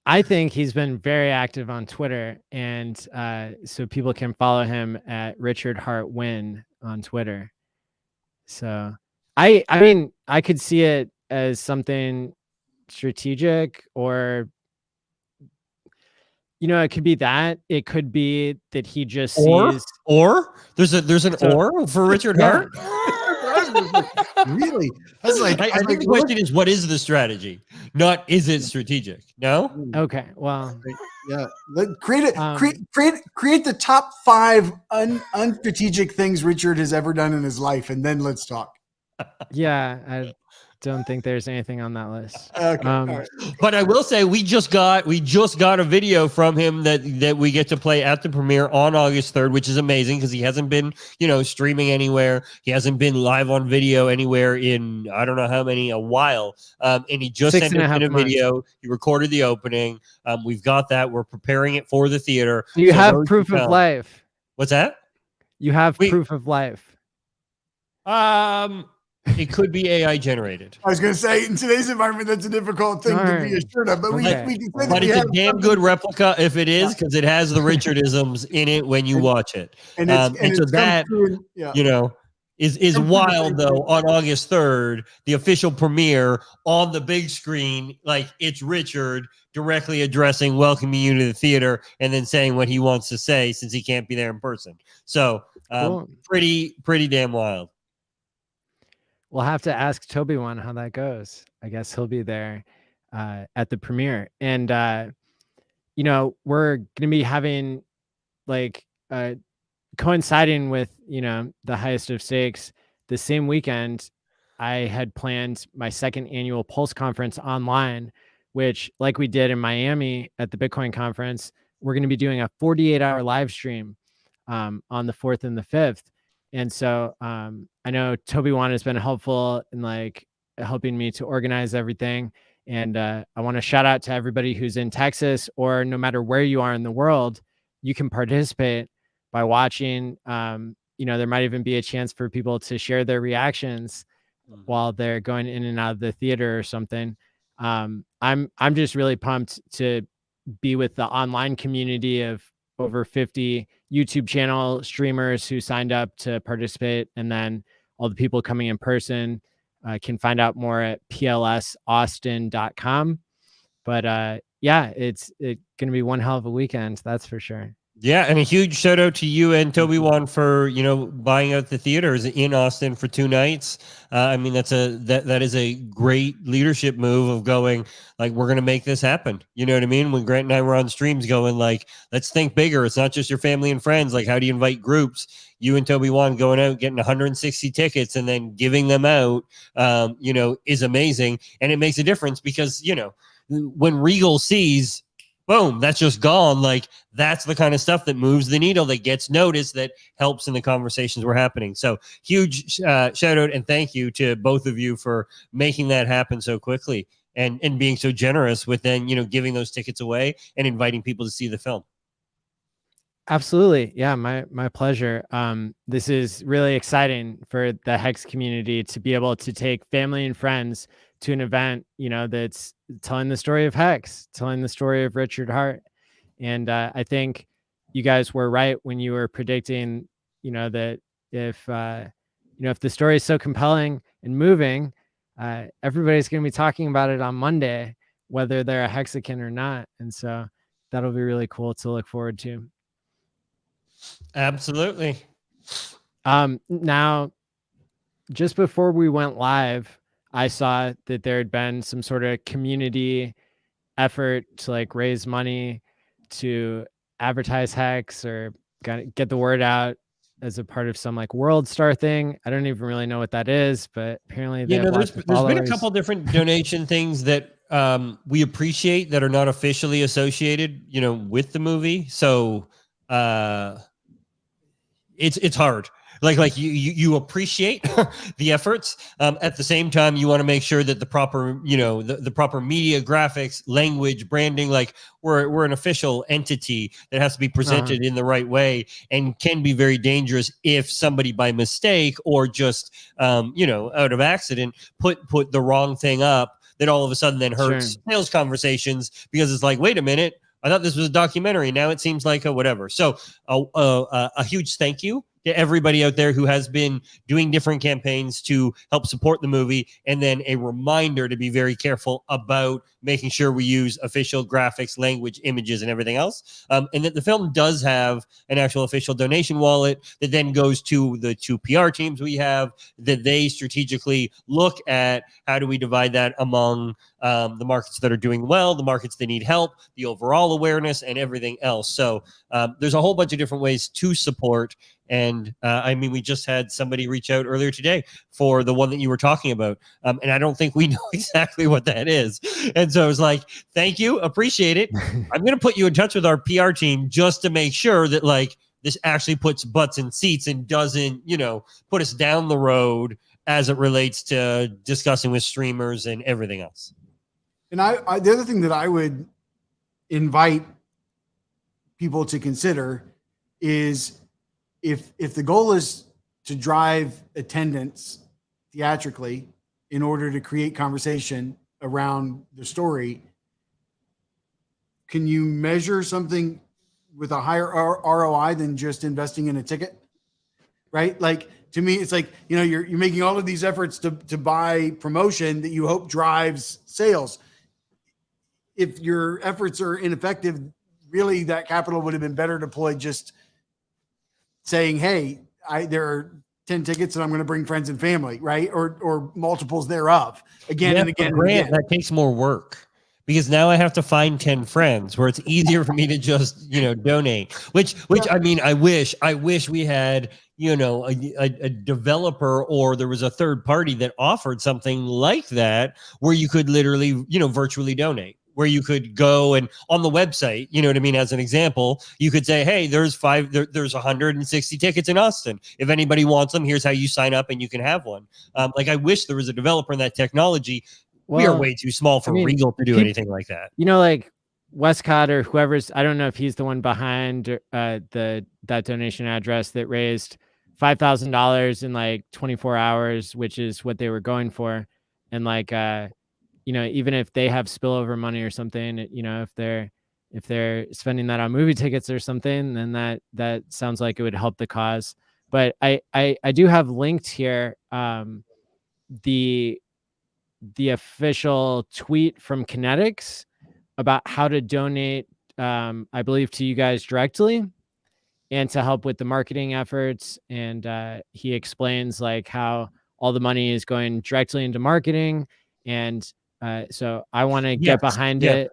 I think he's been very active on Twitter, and so people can follow him at Richard Hart Win on Twitter. So I mean, I could see it as something strategic, or, you know, it could be that. It could be that he just sees. Or there's an or for Richard Hart. Really? I was like, I think the question is, what is the strategy? Not is it strategic? No. Okay. Well, yeah. Create the top 5 unstrategic things Richard has ever done in his life, and then let's talk. Yeah, I don't think there's anything on that list. Okay. Right. But I will say we just got a video from him that we get to play at the premiere on August 3rd, which is amazing because he hasn't been, you know, streaming anywhere. He hasn't been live on video anywhere in I don't know how many a while. And he just sent us in a video. He recorded the opening. We've got that. We're preparing it for the theater. You have proof of life. What's that? You have proof of life. It could be AI generated. I was going to say, in today's environment, that's a difficult thing to be assured of. But we can say but it's a damn good replica if it is, because it has the Richardisms in it when you watch it. And so that, you know, is wild, though, on August 3rd, the official premiere on the big screen. Like, it's Richard directly addressing, welcoming you to the theater, and then saying what he wants to say since he can't be there in person. So cool. pretty damn wild. We'll have to ask Toby-Wan how that goes. I guess he'll be there at the premiere. And, you know, we're going to be having, like, coinciding with, you know, the highest of stakes, the same weekend, I had planned my second annual Pulse conference online, which, like we did in Miami at the Bitcoin conference, we're going to be doing a 48-hour live stream on the 4th and the 5th. And so I know Toby-Wan has been helpful in like helping me to organize everything. And I want to shout out to everybody who's in Texas, or no matter where you are in the world, you can participate by watching. You know, there might even be a chance for people to share their reactions while they're going in and out of the theater or something. I'm just really pumped to be with the online community of over 50 YouTube channel streamers who signed up to participate. And then all the people coming in person can find out more at plsaustin.com. But yeah, it's going to be one hell of a weekend. That's for sure. Yeah, and a huge shout out to you and Toby Wan for buying out the theaters in Austin for 2 nights. I mean that is a great leadership move of going like we're gonna make this happen. You know what I mean? When Grant and I were on streams going like let's think bigger. It's not just your family and friends. Like how do you invite groups? You and Toby Wan going out getting 160 tickets and then giving them out, is amazing, and it makes a difference because when Regal sees. Boom, that's just gone. Like that's the kind of stuff that moves the needle, that gets noticed, that helps in the conversations we're happening. So huge shout out and thank you to both of you for making that happen so quickly and being so generous with then, giving those tickets away and inviting people to see the film. Absolutely. Yeah, my pleasure. This is really exciting for the HEX community to be able to take family and friends to an event, that's telling the story of HEX, telling the story of Richard Hart. And I think you guys were right when you were predicting, that if the story is so compelling and moving, everybody's going to be talking about it on Monday, whether they're a Hexican or not. And so that'll be really cool to look forward to. Absolutely. Now, just before we went live, I saw that there had been some sort of community effort to like raise money to advertise HEX or get the word out as a part of some like World Star thing. I don't even really know what that is, but apparently they have lots of there's been a followers. couple different donation things that we appreciate that are not officially associated, with the movie. So it's hard. Like you appreciate the efforts. At the same time, you want to make sure that the proper, the proper media, graphics, language, branding, like we're an official entity that has to be presented in the right way, and can be very dangerous if somebody by mistake or just out of accident put the wrong thing up that all of a sudden then hurts sales conversations, because it's like, wait a minute, I thought this was a documentary. Now it seems like a whatever. So a huge thank you to everybody out there who has been doing different campaigns to help support the movie. And then a reminder to be very careful about making sure we use official graphics, language, images, and everything else. And that the film does have an actual official donation wallet that then goes to the 2 PR teams we have, that they strategically look at how do we divide that among the markets that are doing well, the markets that need help, the overall awareness, and everything else. So there's a whole bunch of different ways to support. And we just had somebody reach out earlier today for the one that you were talking about. And I don't think we know exactly what that is. And so I was like, thank you, appreciate it. I'm going to put you in touch with our PR team just to make sure that like this actually puts butts in seats and doesn't, put us down the road as it relates to discussing with streamers and everything else. And I the other thing that I would invite people to consider is if the goal is to drive attendance theatrically in order to create conversation around the story, can you measure something with a higher ROI than just investing in a ticket? Right? Like to me, it's like, you're making all of these efforts to buy promotion that you hope drives sales. If your efforts are ineffective, really that capital would have been better deployed just saying, hey, there are 10 tickets and I'm going to bring friends and family, right? Or multiples thereof again and again. Grant, that takes more work, because now I have to find 10 friends where it's easier for me to just, donate, which I mean, I wish we had, a developer, or there was a third party that offered something like that where you could literally, virtually donate, where you could go and on the website, as an example, you could say, hey, there's 160 tickets in Austin. If anybody wants them, here's how you sign up and you can have one. I wish there was a developer in that technology. We are way too small for Regal to do anything like that. Like Westcott or whoever's, I don't know if he's the one behind that donation address that raised $5,000 in like 24 hours, which is what they were going for. And even if they have spillover money or something, if they're spending that on movie tickets or something, then that sounds like it would help the cause. But I do have linked here the official tweet from KNTX about how to donate, I believe, to you guys directly and to help with the marketing efforts. And he explains like how all the money is going directly into marketing. And so I want to get behind it.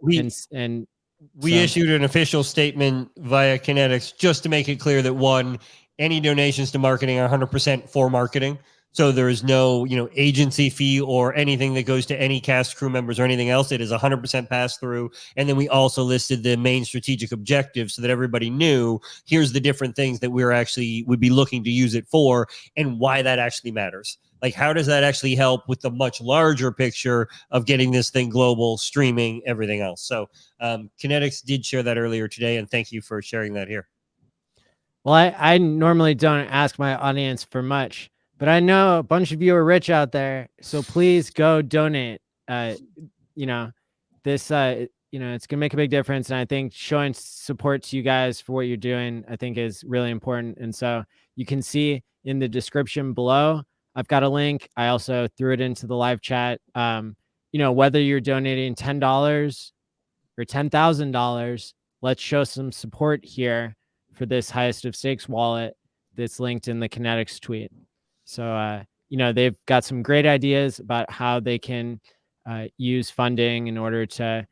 And we issued an official statement via KNTX just to make it clear that one, any donations to marketing are 100% for marketing. So there is no, agency fee or anything that goes to any cast, crew members, or anything else. It is 100% pass through. And then we also listed the main strategic objectives so that everybody knew here's the different things that would be looking to use it for and why that actually matters. Like, how does that actually help with the much larger picture of getting this thing global, streaming, everything else? So KNTX did share that earlier today, and thank you for sharing that here. Well, I normally don't ask my audience for much, but I know a bunch of you are rich out there, so please go donate. This, it's going to make a big difference. And I think showing support to you guys for what you're doing, I think is really important. And so you can see in the description below, I've got a link. I also threw it into the live chat. Whether you're donating $10 or $10,000, let's show some support here for this highest of stakes wallet that's linked in the KNTX tweet. So, they've got some great ideas about how they can use funding in order to,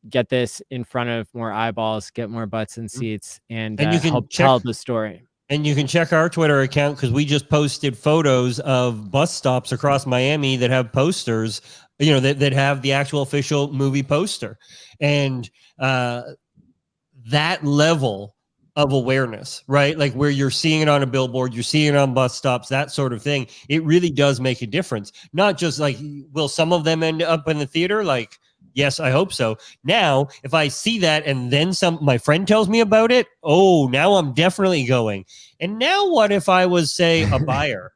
get this in front of more eyeballs, get more butts and seats, and you can help tell the story. And you can check our Twitter account because we just posted photos of bus stops across Miami that have posters, that have the actual official movie poster. And that level of awareness, right? Like where you're seeing it on a billboard, you're seeing it on bus stops, that sort of thing. It really does make a difference. Not just like, will some of them end up in the theater? Like, yes, I hope so. Now, if I see that and then my friend tells me about it, now I'm definitely going. And now what if I was, say, a buyer?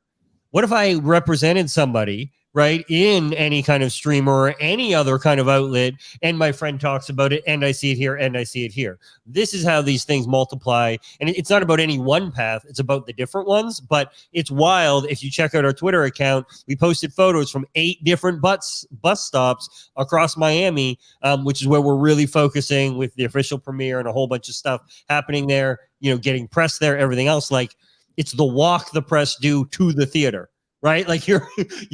What if I represented somebody, right, in any kind of streamer or any other kind of outlet, and my friend talks about it, and I see it here, and I see it here? This is how these things multiply. And it's not about any one path. It's about the different ones. But it's wild. If you check out our Twitter account, we posted photos from 8 different bus stops across Miami, which is where we're really focusing with the official premiere and a whole bunch of stuff happening there, getting press there, everything else. Like, it's the walk the press do to the theater. Right? Like you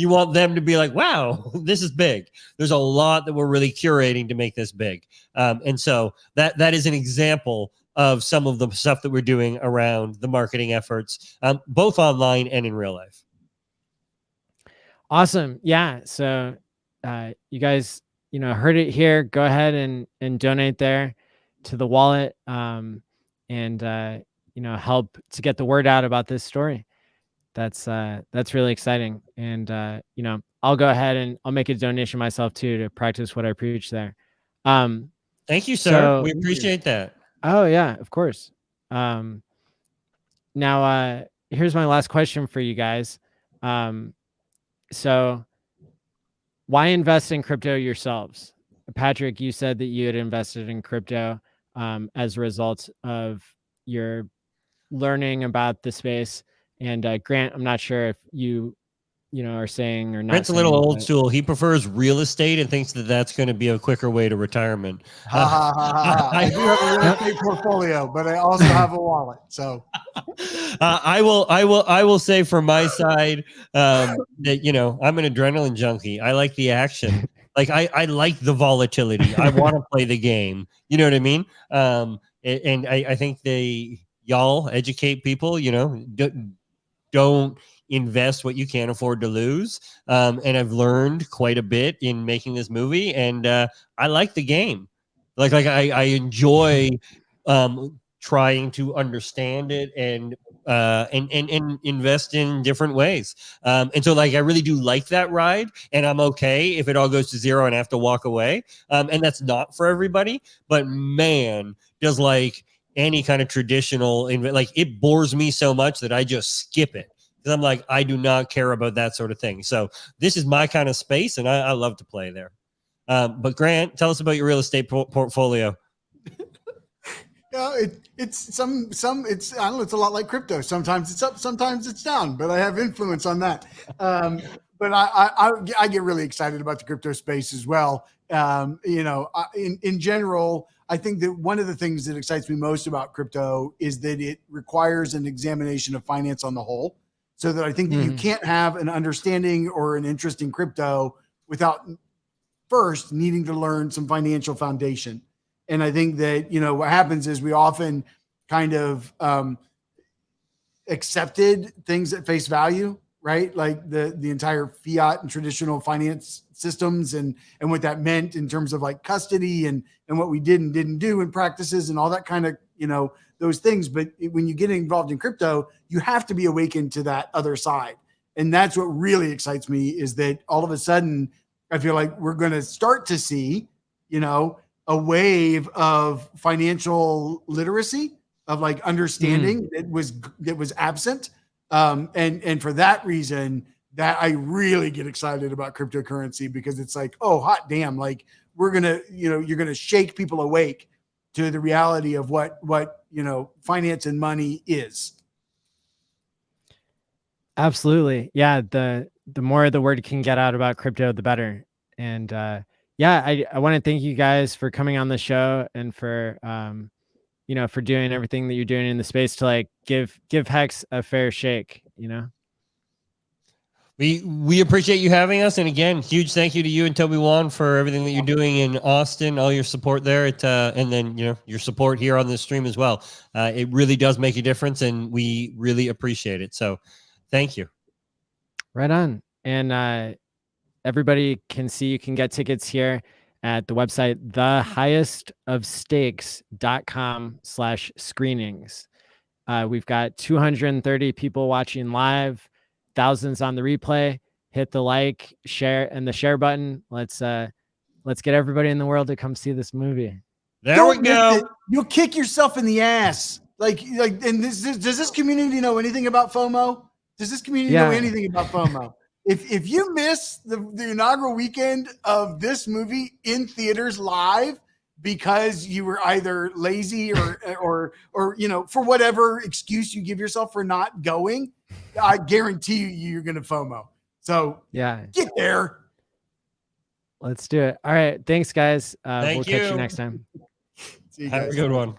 want them to be like, wow, this is big. There's a lot that we're really curating to make this big. And so that is an example of some of the stuff that we're doing around the marketing efforts, both online and in real life. Awesome. Yeah. So you guys, heard it here. Go ahead and donate there to the wallet and, help to get the word out about this story. That's really exciting. And, I'll go ahead and I'll make a donation myself too, to practice what I preach there. Thank you, sir. We appreciate that. Oh yeah, of course. Now, here's my last question for you guys. So why invest in crypto yourselves? Patrick, you said that you had invested in crypto, as a result of your learning about the space. And Grant, I'm not sure if you are saying or not. Grant's a little old school. He prefers real estate and thinks that that's going to be a quicker way to retirement. I do have a real estate portfolio, but I also have a wallet. So I will say from my side that I'm an adrenaline junkie. I like the action. Like I like the volatility. I want to play the game. You know what I mean? And I think y'all educate people. Don't invest what you can't afford to lose. And I've learned quite a bit in making this movie, and I like the game. Like I enjoy trying to understand it and invest in different ways. And so like I really do like that ride, and I'm okay if it all goes to zero and I have to walk away. And that's not for everybody, but man, does like any kind of traditional, like it bores me so much that I just skip it. Because I'm like, I do not care about that sort of thing. So this is my kind of space, and I love to play there. But Grant, tell us about your real estate portfolio. It's I don't know, it's a lot like crypto. Sometimes it's up, sometimes it's down, but I have influence on that. But but I get really excited about the crypto space as well. In general, I think that one of the things that excites me most about crypto is that it requires an examination of finance on the whole. So that I think that you can't have an understanding or an interest in crypto without first needing to learn some financial foundation. And I think that, what happens is we often kind of accepted things at face value, right? Like the entire fiat and traditional finance systems and what that meant in terms of like custody and what we did and didn't do in practices and all that kind of, those things. But when you get involved in crypto, you have to be awakened to that other side. And that's what really excites me, is that all of a sudden I feel like we're going to start to see, a wave of financial literacy, of like understanding that was absent. And for that reason, that I really get excited about cryptocurrency, because it's like, oh, hot damn, like we're going to, you're going to shake people awake to the reality of what finance and money is. Absolutely. Yeah. The more the word can get out about crypto, the better. And I want to thank you guys for coming on the show and for, for doing everything that you're doing in the space to like give HEX a fair shake, We appreciate you having us, and again, huge thank you to you and Toby Wan for everything that you're doing in Austin, all your support there, and then your support here on this stream as well. It really does make a difference, and we really appreciate it. So, thank you. Right on. And everybody can see you can get tickets here at the website thehighestofstakes.com/screenings. We've got 230 people watching live, thousands on the replay. Hit the like, share, and the share button. Let's get everybody in the world to come see this movie. There we go. You'll kick yourself in the ass. And does this community know anything about FOMO? Does this community know anything about FOMO? If you miss the inaugural weekend of this movie in theaters live because you were either lazy or for whatever excuse you give yourself for not going, I guarantee you're going to FOMO. So get there. Let's do it. All right. Thanks, guys. Thank We'll catch you next time. See you guys. Have a good one.